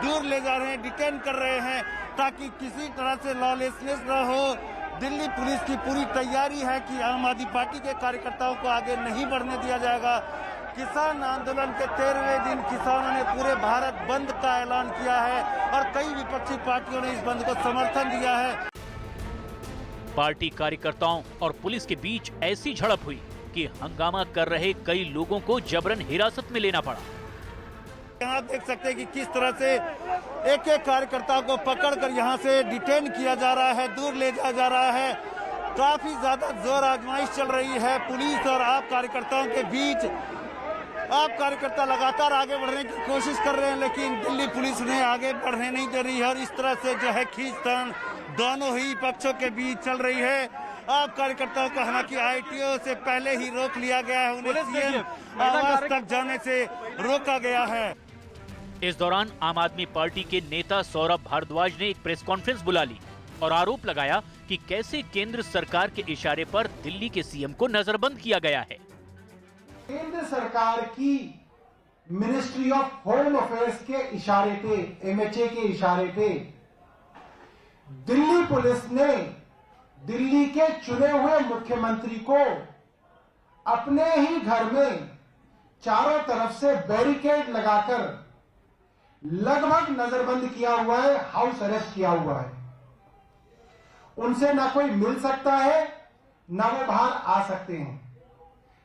L: दूर ले जा रहे हैं, डिटेन कर रहे हैं ताकि किसी तरह से लॉलेसनेस न हो, दिल्ली पुलिस की पूरी तैयारी है कि आम आदमी पार्टी के कार्यकर्ताओं को आगे नहीं बढ़ने दिया जाएगा। किसान आंदोलन के 13वें दिन किसानों ने पूरे भारत बंद का ऐलान किया है और कई विपक्षी पार्टियों ने इस बंद को समर्थन दिया है।
K: पार्टी कार्यकर्ताओं और पुलिस के बीच ऐसी झड़प हुई कि हंगामा कर रहे कई लोगों को जबरन हिरासत में लेना पड़ा।
L: यहाँ देख सकते हैं कि किस तरह से एक एक कार्यकर्ता को पकड़कर यहाँ से डिटेन किया जा रहा है, दूर ले जाया जा रहा है। काफी ज्यादा जोर आजमाइश चल रही है पुलिस और आप कार्यकर्ताओं के बीच। आप कार्यकर्ता लगातार आगे बढ़ने की कोशिश कर रहे हैं, लेकिन दिल्ली पुलिस उन्हें आगे बढ़ने नहीं दे रही है और इस तरह से जो है खींचतान दोनों ही पक्षों के बीच चल रही है। आप कार्यकर्ताओं को हालांकि आईटीओ से पहले ही रोक लिया गया है, उन्हें सीएम आवास तक जाने से रोका गया है।
K: इस दौरान आम आदमी पार्टी के नेता सौरभ भारद्वाज ने एक प्रेस कॉन्फ्रेंस बुला ली और आरोप लगाया कि कैसे केंद्र सरकार के इशारे पर दिल्ली के सीएम को नजरबंद किया गया है।
N: केंद्र सरकार की मिनिस्ट्री ऑफ होम अफेयर्स के इशारे पे, एमएचए के इशारे पे दिल्ली पुलिस ने दिल्ली के चुने हुए मुख्यमंत्री को अपने ही घर में चारों तरफ से बैरिकेड लगाकर लगभग नजरबंद किया हुआ है, हाउस अरेस्ट किया हुआ है। उनसे ना कोई मिल सकता है, ना वो बाहर आ सकते हैं।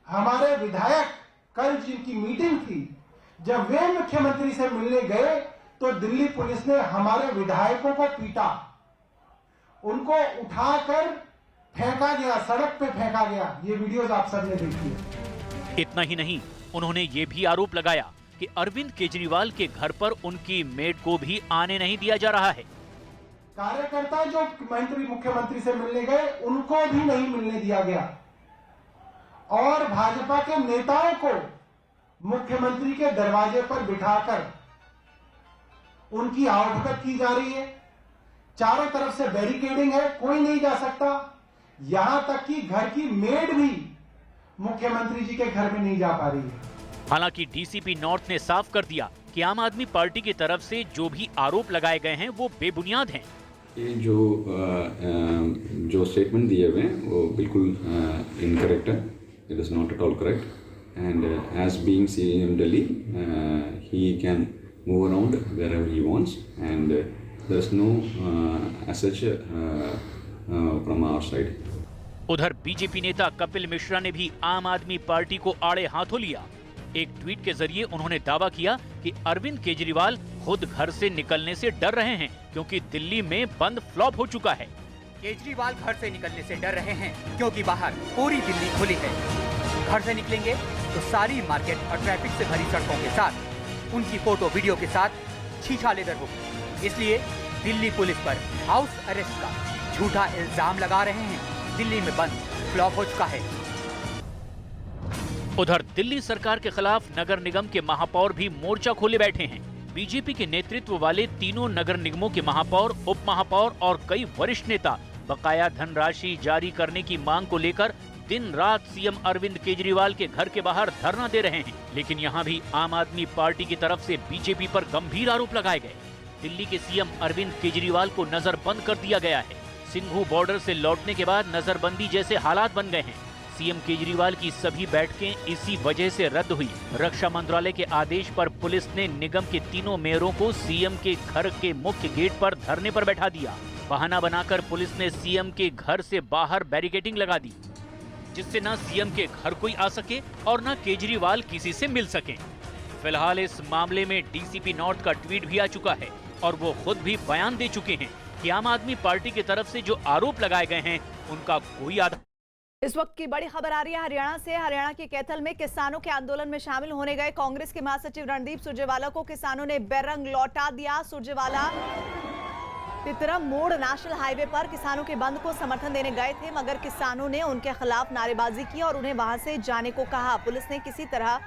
N: हमारे विधायक कल जिनकी मीटिंग थी, जब वे मुख्यमंत्री से मिलने गए तो दिल्ली पुलिस ने हमारे विधायकों को पीटा, उनको उठाकर फेंका गया, सड़क पे फेंका गया। ये वीडियोस आप सबने देखी है।
K: इतना ही नहीं, उन्होंने ये भी आरोप लगाया कि अरविंद केजरीवाल के घर पर उनकी मेड को भी आने नहीं दिया जा रहा है।
N: कार्यकर्ता जो मुख्यमंत्री से मिलने गए उनको भी नहीं मिलने दिया गया और भाजपा के नेताओं को मुख्यमंत्री के दरवाजे पर बिठाकर उनकी आवभगत की जा रही है। चारों तरफ से बैरिकेडिंग है, कोई नहीं जा सकता। यहां तक कि घर की मेड भी मुख्यमंत्री जी के घर में नहीं जा पा रही है।
K: हालांकि डीसीपी नॉर्थ ने साफ कर दिया कि आम आदमी पार्टी की तरफ से जो भी आरोप लगाए गए हैं वो बेबुनियाद हैं।
O: ये जो स्टेटमेंट दिए हुए हैं वो बिल्कुल इनकरेक्ट है। It is not at all correct and as being CM Delhi he can move around wherever he wants and there is no as such from our side.
K: उधर बीजेपी नेता कपिल मिश्रा ने भी आम आदमी पार्टी को आड़े हाथों लिया। एक ट्वीट के जरिए उन्होंने दावा किया कि अरविंद केजरीवाल खुद घर से निकलने से डर रहे हैं क्योंकि दिल्ली में बंद फ्लॉप हो चुका है।
P: केजरीवाल घर से निकलने से डर रहे हैं क्योंकि बाहर पूरी दिल्ली खुली है। घर से निकलेंगे तो सारी मार्केट और ट्रैफिक से भरी सड़कों के साथ उनकी फोटो वीडियो के साथ छीछालेदर होगी। इसलिए दिल्ली पुलिस पर हाउस अरेस्ट का झूठा इल्जाम लगा रहे हैं। दिल्ली में बंद फ्लॉप हो चुका है।
K: उधर दिल्ली सरकार के खिलाफ नगर निगम के महापौर भी मोर्चा खोले बैठे हैं। बीजेपी के नेतृत्व वाले तीनों नगर निगमों के महापौर, उप महापौर और कई वरिष्ठ नेता बकाया धनराशि जारी करने की मांग को लेकर दिन रात सीएम अरविंद केजरीवाल के घर के बाहर धरना दे रहे हैं। लेकिन यहाँ भी आम आदमी पार्टी की तरफ से बीजेपी पर गंभीर आरोप लगाए गए। दिल्ली के सीएम अरविंद केजरीवाल को नजरबंद कर दिया गया है। सिंघू बॉर्डर से लौटने के बाद नजरबंदी जैसे हालात बन गए हैं। सीएम केजरीवाल की सभी बैठकें इसी वजह से रद्द हुई। रक्षा मंत्रालय के आदेश पर पुलिस ने निगम के तीनों मेयरों को सीएम के घर के मुख्य गेट पर धरने पर बैठा दिया। बहाना बनाकर पुलिस ने सीएम के घर से बाहर बैरिकेडिंग लगा दी, जिससे न सीएम के घर कोई आ सके और न केजरीवाल किसी से मिल सके। फिलहाल इस मामले में डीसीपी नॉर्थ का ट्वीट भी आ चुका है और वो खुद भी बयान दे चुके हैं कि आम आदमी पार्टी की तरफ से जो आरोप लगाए गए हैं उनका कोई आधार।
A: इस वक्त की बड़ी खबर आ रही है हरियाणा से। हरियाणा के कैथल में किसानों के आंदोलन में शामिल होने गए कांग्रेस के महासचिव रणदीप सुरजेवाला को किसानों ने बेरंग लौटा दिया। सुरजेवाला तितरम मोड़ नेशनल हाईवे पर किसानों के बंद को समर्थन देने गए थे, मगर किसानों ने उनके खिलाफ नारेबाजी की और उन्हें वहां से जाने को कहा। पुलिस ने किसी तरह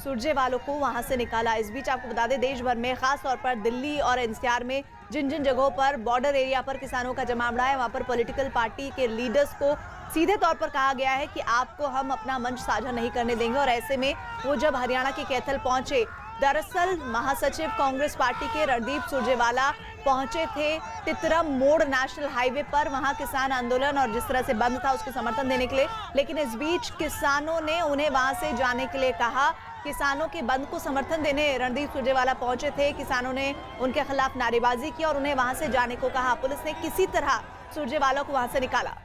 A: सुरजेवालों को वहां से निकाला। इस बीच आपको बता दें, देश भर में खास तौर पर दिल्ली और एनसीआर में जिन जिन जगहों पर बॉर्डर एरिया पर किसानों का जमावड़ा है, वहां पर पॉलिटिकल पार्टी के लीडर्स को सीधे तौर पर कहा गया है कि आपको हम अपना मंच साझा नहीं करने देंगे। और ऐसे में वो जब हरियाणा के कैथल पहुंचे, दरअसल महासचिव कांग्रेस पार्टी के रणदीप सुरजेवाला पहुंचे थे तितरम मोड़ नेशनल हाईवे पर। वहां किसान आंदोलन और जिस तरह से बंद था उसके समर्थन देने के लिए, लेकिन इस बीच किसानों ने उन्हें वहां से जाने के लिए कहा। किसानों के बंद को समर्थन देने रणदीप सुरजेवाला पहुंचे थे। किसानों ने उनके खिलाफ नारेबाजी की और उन्हें वहां से जाने को कहा। पुलिस ने किसी तरह सुरजेवाला को वहां से निकाला।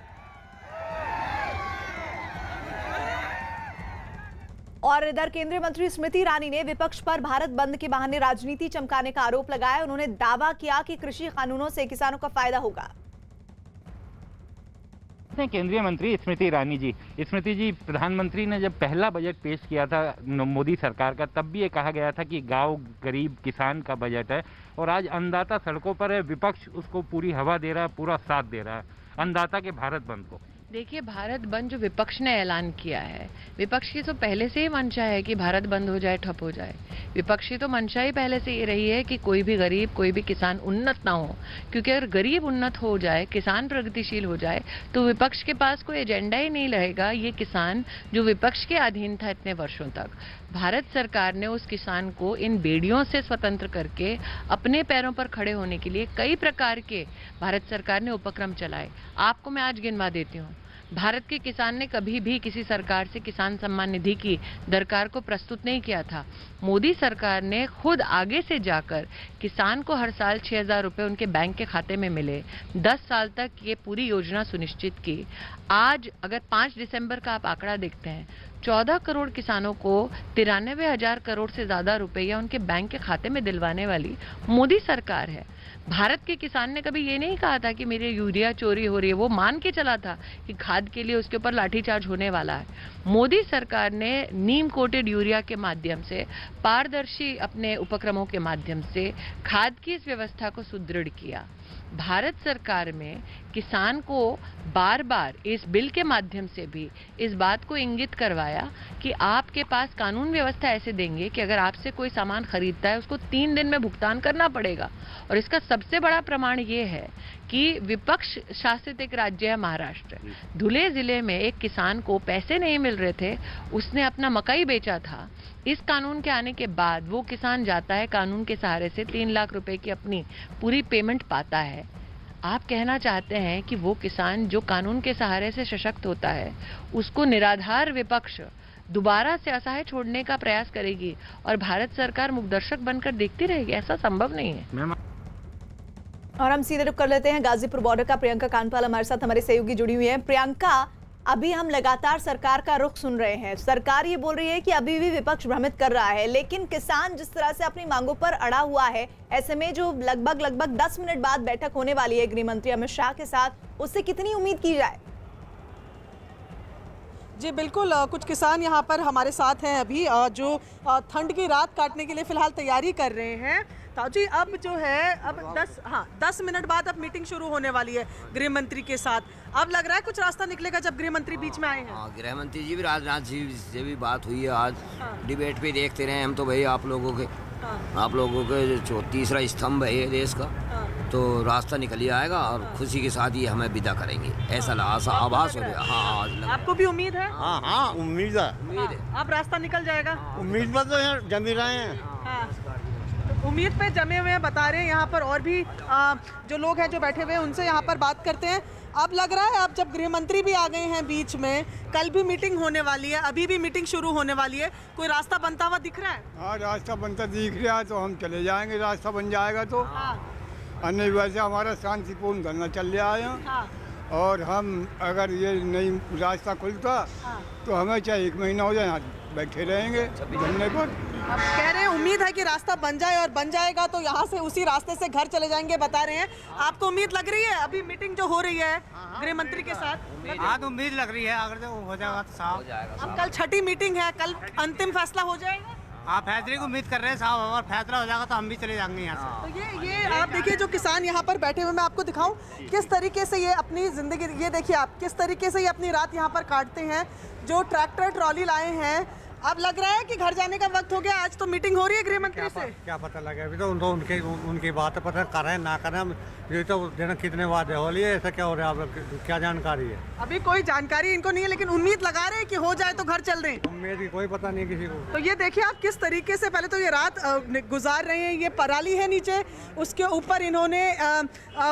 A: और इधर केंद्रीय मंत्री स्मृति ईरानी ने विपक्ष पर भारत बंद के बहाने राजनीति चमकाने का आरोप लगाया। उन्होंने दावा किया कि कृषि कानूनों से किसानों का फायदा होगा।
D: केंद्रीय मंत्री स्मृति ईरानी जी, स्मृति जी, प्रधानमंत्री ने जब पहला बजट पेश किया था मोदी सरकार का, तब भी ये कहा गया था कि गांव गरीब किसान का बजट है, और आज अन्नदाता सड़कों पर है, विपक्ष उसको पूरी हवा दे रहा है, पूरा साथ दे रहा है अन्नदाता के भारत बंद को।
R: देखिए, भारत बंद जो विपक्ष ने ऐलान किया है, विपक्ष की तो पहले से ही मंशा है कि भारत बंद हो जाए, ठप हो जाए। विपक्ष की तो मंशा ही पहले से ये रही है कि कोई भी गरीब, कोई भी किसान उन्नत ना हो, क्योंकि अगर गरीब उन्नत हो जाए, किसान प्रगतिशील हो जाए, तो विपक्ष के पास कोई एजेंडा ही नहीं रहेगा। ये किसान जो विपक्ष के अधीन था इतने वर्षों तक, भारत सरकार ने उस किसान को इन बेड़ियों से स्वतंत्र करके अपने पैरों पर खड़े होने के लिए कई प्रकार के भारत सरकार ने उपक्रम चलाए। आपको मैं आज गिनवा देती हूँ। भारत के किसान ने कभी भी किसी सरकार से किसान सम्मान निधि की दरकार को प्रस्तुत नहीं किया था। मोदी सरकार ने खुद आगे से जाकर किसान को हर साल 6,000 रुपये उनके बैंक के खाते में मिले, 10 साल तक ये पूरी योजना सुनिश्चित की। आज अगर 5 दिसंबर का आप आंकड़ा देखते हैं, 14 करोड़ किसानों को 93,000 करोड़ से ज्यादा रुपया उनके बैंक के खाते में दिलवाने वाली मोदी सरकार है। भारत के किसान ने कभी ये नहीं कहा था कि मेरे यूरिया चोरी हो रही है। वो मान के चला था कि खाद के लिए उसके ऊपर लाठीचार्ज होने वाला है। मोदी सरकार ने नीम कोटेड यूरिया के माध्यम से, पारदर्शी अपने उपक्रमों के माध्यम से खाद की इस व्यवस्था को सुदृढ़ किया। भारत सरकार में किसान को बार बार इस बिल के माध्यम से भी इस बात को इंगित करवाया कि आपके पास कानून व्यवस्था ऐसे देंगे कि अगर आपसे कोई सामान खरीदता है उसको 3 दिन में भुगतान करना पड़ेगा। और इसका सबसे बड़ा प्रमाण ये है कि विपक्ष शासित एक राज्य है महाराष्ट्र। धुले जिले में एक किसान को पैसे नहीं मिल रहे थे, उसने अपना मकई बेचा था। इस कानून के आने के बाद वो किसान जाता है, कानून के सहारे से 3 लाख रुपए की अपनी पूरी पेमेंट पाता है। आप कहना चाहते हैं कि वो किसान जो कानून के सहारे से सशक्त होता है, उसको निराधार विपक्ष दोबारा से असहाय छोड़ने का प्रयास करेगी और भारत सरकार मुखदर्शक बनकर देखती रहेगी? ऐसा संभव नहीं है।
A: और हम सीधे रुक कर लेते हैं गाजीपुर बॉर्डर का। प्रियंका कांडपाल हमारे साथ हमारे सहयोगी जुड़ी हुई है। प्रियंका, अभी हम लगातार सरकार का रुख सुन रहे हैं। सरकार ये बोल रही है कि अभी भी विपक्ष भ्रमित कर रहा है, लेकिन किसान जिस तरह से अपनी मांगों पर अड़ा हुआ है, ऐसे में जो लगभग 10 मिनट बाद बैठक होने वाली है गृह मंत्री अमित शाह के साथ, उससे कितनी उम्मीद की जाए?
E: जी बिल्कुल, कुछ किसान यहाँ पर हमारे साथ हैं अभी, जो ठंड की रात काटने के लिए फिलहाल तैयारी कर रहे हैं। ताऊ जी, अब जो है अब 10 मिनट बाद अब मीटिंग शुरू होने वाली है गृह मंत्री के साथ। अब लग रहा है कुछ रास्ता निकलेगा जब गृह मंत्री बीच में आए हैं।
T: गृह मंत्री जी भी, राजनाथ जी से भी बात हुई है आज। डिबेट पे देखते रहे हम तो भाई, आप लोगों के जो तीसरा स्तंभ है ये देश का, तो रास्ता निकल ही आएगा और खुशी के साथ ही हमें विदा करेंगे, ऐसा आभास हो रहा है। हाँ,
E: आपको भी उम्मीद है?
T: हाँ, उम्मीद है।
E: अब रास्ता निकल जाएगा?
T: उम्मीद पर तो जम ही रहे हैं।
E: उम्मीद पे जमे हुए हैं, बता रहे हैं यहाँ पर। और भी जो लोग हैं जो बैठे हुए हैं उनसे यहाँ पर बात करते हैं। अब लग रहा है, अब जब गृह मंत्री भी आ गए हैं बीच में, कल भी मीटिंग होने वाली है, अभी भी मीटिंग शुरू होने वाली है, कोई रास्ता बनता हुआ दिख रहा है?
C: हाँ, रास्ता बनता दिख रहा है तो हम चले जाएंगे, रास्ता बन जाएगा तो। अन्य वैसे हमारा शांतिपूर्ण धरना चल रहा है। और हम अगर ये नई रास्ता खुलता तो हमें चाहे 1 महीना हो जाए, यहाँ बैठे रहेंगे धरने पर।
E: अब कह रहे हैं उम्मीद है कि रास्ता बन जाए, और बन जाएगा तो यहाँ से उसी रास्ते से घर चले जाएंगे, बता रहे हैं। आपको उम्मीद लग रही है? अभी मीटिंग जो हो रही है गृह मंत्री के साथ,
T: हाँ तो उम्मीद लग रही है, अगर तो हो जाएगा तो साहब हो जाएगा।
E: अब कल 6ठी मीटिंग है, कल अंतिम फैसला हो जाएगा।
T: आप फैसले की उम्मीद कर रहे हैं साहब, और फैसला हो जाएगा तो हम भी चले जाएंगे यहाँ से।
E: तो ये आप देखिए, जो किसान यहाँ पर बैठे हुए, मैं आपको दिखाऊं किस तरीके से ये अपनी जिंदगी, ये देखिए आप किस तरीके से ये अपनी रात यहाँ पर काटते हैं। जो ट्रैक्टर ट्रॉली लाए हैं, अब लग रहा है कि घर जाने का वक्त हो गया। आज तो मीटिंग हो रही है गृह मंत्री से।
B: क्या पता लगे, अभी तो उनकी बात पता कर रहे हैं ना करें। ये तो देना कितने वादे हो लिए, ऐसा क्या हो रहा है, आप क्या जानकारी है?
E: अभी कोई जानकारी इनको नहीं है, लेकिन उम्मीद लगा रहे हैं कि हो जाए तो घर चल रहे हैं।
B: उम्मीद की कोई पता नहीं किसी को।
E: तो ये देखिए आप किस तरीके से पहले तो ये रात गुजार रहे हैं। ये पराली है नीचे, उसके ऊपर इन्होंने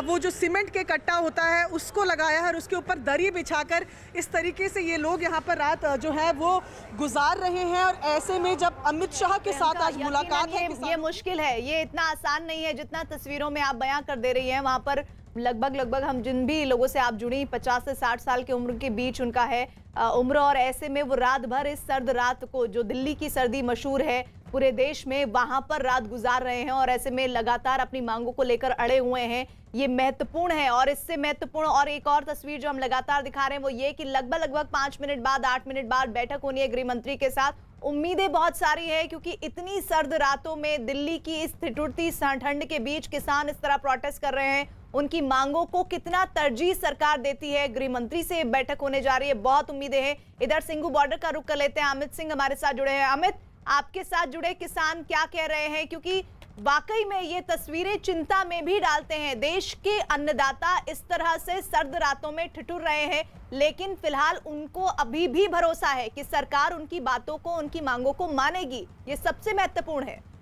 E: वो जो सीमेंट के कट्टा होता है उसको लगाया है और उसके ऊपर दरी बिछाकर इस तरीके से ये लोग यहाँ पर रात जो है वो गुजार रहे हैं। और ऐसे में जब अमित शाह के साथ आज मुलाकात है,
A: ये मुश्किल है, ये इतना आसान नहीं है जितना तस्वीरों में आप बयां कर दे रही हैं। वहां पर लगभग हम जिन भी लोगों से आप जुड़ी 50 से 60 साल की उम्र के बीच उनका है उम्र, और ऐसे में वो रात भर इस सर्द रात को, जो दिल्ली की सर्दी मशहूर है पूरे देश में, वहां पर रात गुजार रहे हैं और ऐसे में लगातार अपनी मांगों को लेकर अड़े हुए हैं। ये महत्वपूर्ण है। और इससे महत्वपूर्ण और एक और तस्वीर जो हम लगातार दिखा रहे हैं वो ये कि लगभग 5 मिनट बाद 8 मिनट बाद बैठक होनी है गृह मंत्री के साथ। उम्मीदें बहुत सारी है क्योंकि इतनी सर्द रातों में दिल्ली की इस ठिठुरती ठंड के बीच किसान इस तरह प्रोटेस्ट कर रहे हैं। उनकी मांगों को कितना तरजीह सरकार देती है, गृह मंत्री से बैठक होने जा रही है, बहुत उम्मीदें हैं। इधर सिंघू बॉर्डर का रुख कर लेते हैं, अमित सिंह हमारे साथ जुड़े हैं। अमित, आपके साथ जुड़े किसान क्या कह रहे हैं, क्योंकि वाकई में ये तस्वीरें चिंता में भी डालते हैं। देश के अन्नदाता इस तरह से सर्द रातों में ठिठुर रहे हैं, लेकिन फिलहाल उनको अभी भी भरोसा है कि सरकार उनकी बातों को, उनकी मांगों को मानेगी। ये सबसे महत्वपूर्ण है।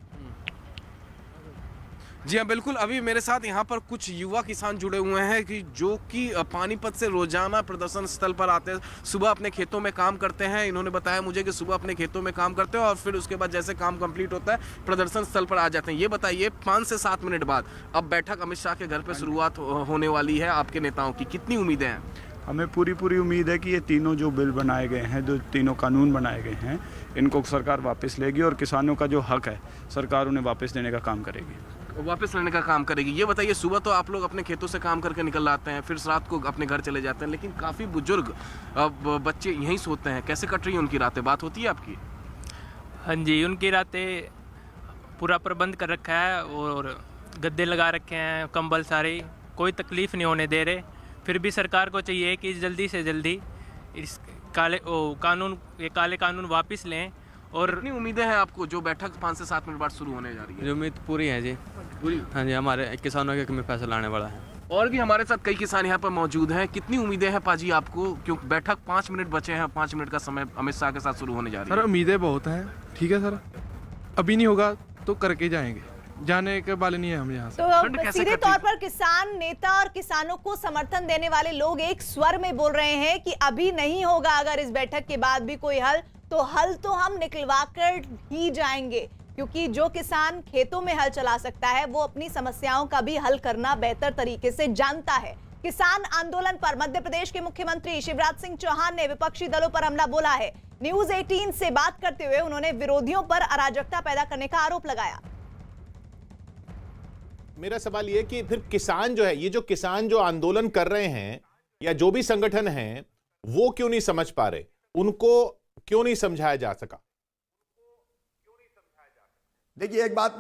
M: जी हाँ, बिल्कुल। अभी मेरे साथ यहाँ पर कुछ युवा किसान जुड़े हुए हैं कि जो कि पानीपत से रोजाना प्रदर्शन स्थल पर आते हैं, सुबह अपने खेतों में काम करते हैं। इन्होंने बताया मुझे कि सुबह अपने खेतों में काम करते हैं और फिर उसके बाद जैसे काम कंप्लीट होता है प्रदर्शन स्थल पर आ जाते हैं। ये बताइए, 5 से 7 मिनट बाद अब बैठक अमित शाह के घर पर शुरुआत होने वाली है आपके नेताओं की, कितनी उम्मीदें हैं?
F: हमें पूरी उम्मीद है कि ये तीनों जो बिल बनाए गए हैं, जो तीनों कानून बनाए गए हैं, इनको सरकार वापस लेगी और किसानों का जो हक है सरकार उन्हें वापस देने का काम करेगी।
M: वापस लेने का काम करेगी। ये बताइए, सुबह तो आप लोग अपने खेतों से काम करके निकल आते हैं, फिर रात को अपने घर चले जाते हैं, लेकिन काफ़ी बुजुर्ग बच्चे यहीं सोते हैं। कैसे कट रही है उनकी रातें, बात होती है आपकी?
U: हाँ जी, उनकी रातें पूरा प्रबंध कर रखा है और गद्दे लगा रखे हैं, कंबल सारे, कोई तकलीफ़ नहीं होने दे रहे। फिर भी सरकार को चाहिए कि जल्दी से जल्दी इस काले कानून वापस लें। और
M: कितनी उम्मीदें हैं आपको जो बैठक 5 से 7 मिनट बाद शुरू होने जा रही है?
U: उम्मीद पूरी है जी,
M: पूरी।
U: हाँ जी, हमारे किसानों के में फैसला लाने वाला है।
M: और भी हमारे साथ कई किसान यहाँ पर मौजूद हैं। कितनी उम्मीदें हैं पाजी आपको, क्योंकि बैठक 5 मिनट बचे हैं, 5 मिनट का समय अमित शाह के साथ शुरू होने जा रही है?
V: सर उम्मीदें बहुत हैं, ठीक है सर, अभी नहीं होगा तो करके जाएंगे, जाने के वाले नहीं है हम यहाँ से।
A: तो सीधे तौर पर किसान नेता और किसानों को समर्थन देने वाले लोग एक स्वर में बोल रहे हैं कि अभी नहीं होगा, अगर इस बैठक के बाद भी कोई हल तो हम निकलवा कर ही जाएंगे, क्योंकि जो किसान खेतों में हल चला सकता है वो अपनी समस्याओं का भी हल करना बेहतर तरीके से जानता है। किसान आंदोलन पर मध्य प्रदेश के मुख्यमंत्री शिवराज सिंह चौहान ने विपक्षी दलों पर हमला बोला है। न्यूज़ 18 से बात करते हुए उन्होंने विरोधियों पर अराजकता पैदा करने का आरोप लगाया।
W: मेरा सवाल ये कि फिर किसान जो है, ये जो किसान जो आंदोलन कर रहे हैं या जो भी संगठन हैं, वो क्यों नहीं समझ पा रहे, उनको क्यों नहीं समझाया जा सका?
Z: देखिए, एक बात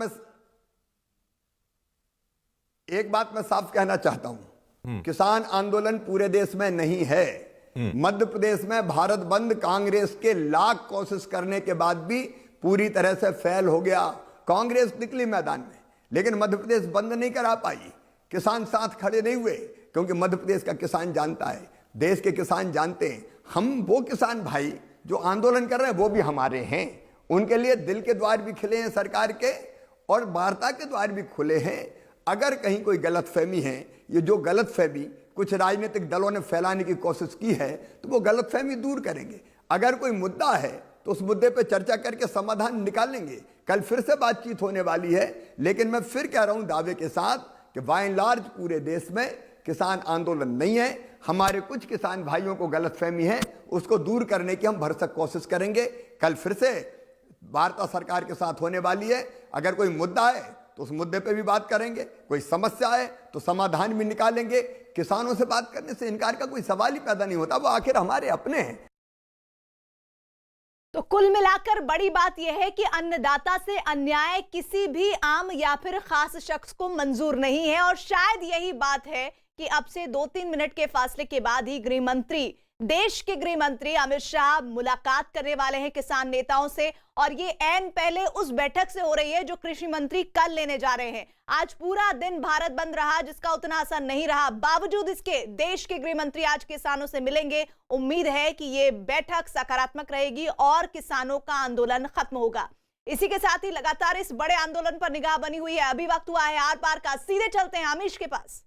Z: मैं साफ कहना चाहता हूं, किसान आंदोलन पूरे देश में नहीं है। मध्य प्रदेश में भारत बंद कांग्रेस के लाख कोशिश करने के बाद भी पूरी तरह से फेल हो गया। कांग्रेस निकली मैदान में, लेकिन मध्य प्रदेश बंद नहीं करा पाई। किसान साथ खड़े नहीं हुए, क्योंकि मध्य प्रदेश का किसान जानता है, देश के किसान जानते हैं, हम वो किसान भाई जो आंदोलन कर रहे हैं वो भी हमारे हैं। उनके लिए दिल के द्वार भी खिले हैं सरकार के, और वार्ता के द्वार भी खुले हैं। अगर कहीं कोई गलतफहमी है, ये जो गलतफहमी कुछ राजनीतिक दलों ने फैलाने की कोशिश की है, तो वो गलतफहमी दूर करेंगे। अगर कोई मुद्दा है तो उस मुद्दे पे चर्चा करके समाधान निकालेंगे। कल फिर से बातचीत होने वाली है, लेकिन मैं फिर कह रहा हूं दावे के साथ कि बाय एंड लार्ज पूरे देश में किसान आंदोलन नहीं है। हमारे कुछ किसान भाइयों को गलतफहमी है, उसको दूर करने की हम भरसक कोशिश करेंगे। कल फिर से वार्ता सरकार के साथ होने वाली है। अगर कोई मुद्दा है तो उस मुद्दे पे भी बात करेंगे, कोई समस्या है तो समाधान भी निकालेंगे। किसानों से बात करने से इनकार का कोई सवाल ही पैदा नहीं होता, वो आखिर हमारे अपने हैं।
A: तो कुल मिलाकर बड़ी बात यह है कि अन्नदाता से अन्याय किसी भी आम या फिर खास शख्स को मंजूर नहीं है, और शायद यही बात है कि अब से 2-3 मिनट के फासले के बाद ही गृह मंत्री देश के गृह मंत्री अमित शाह मुलाकात करने वाले हैं किसान नेताओं से, और ये ऐन पहले उस बैठक से हो रही है जो कृषि मंत्री कल लेने जा रहे हैं। आज पूरा दिन भारत बंद रहा, जिसका उतना असर नहीं रहा। बावजूद इसके देश के गृह मंत्री आज किसानों से मिलेंगे। उम्मीद है कि ये बैठक सकारात्मक रहेगी और किसानों का आंदोलन खत्म होगा। इसी के साथ ही लगातार इस बड़े आंदोलन पर निगाह बनी हुई है। अभी वक्त हुआ है आर पार का, सीधे चलते हैं अमीश के पास।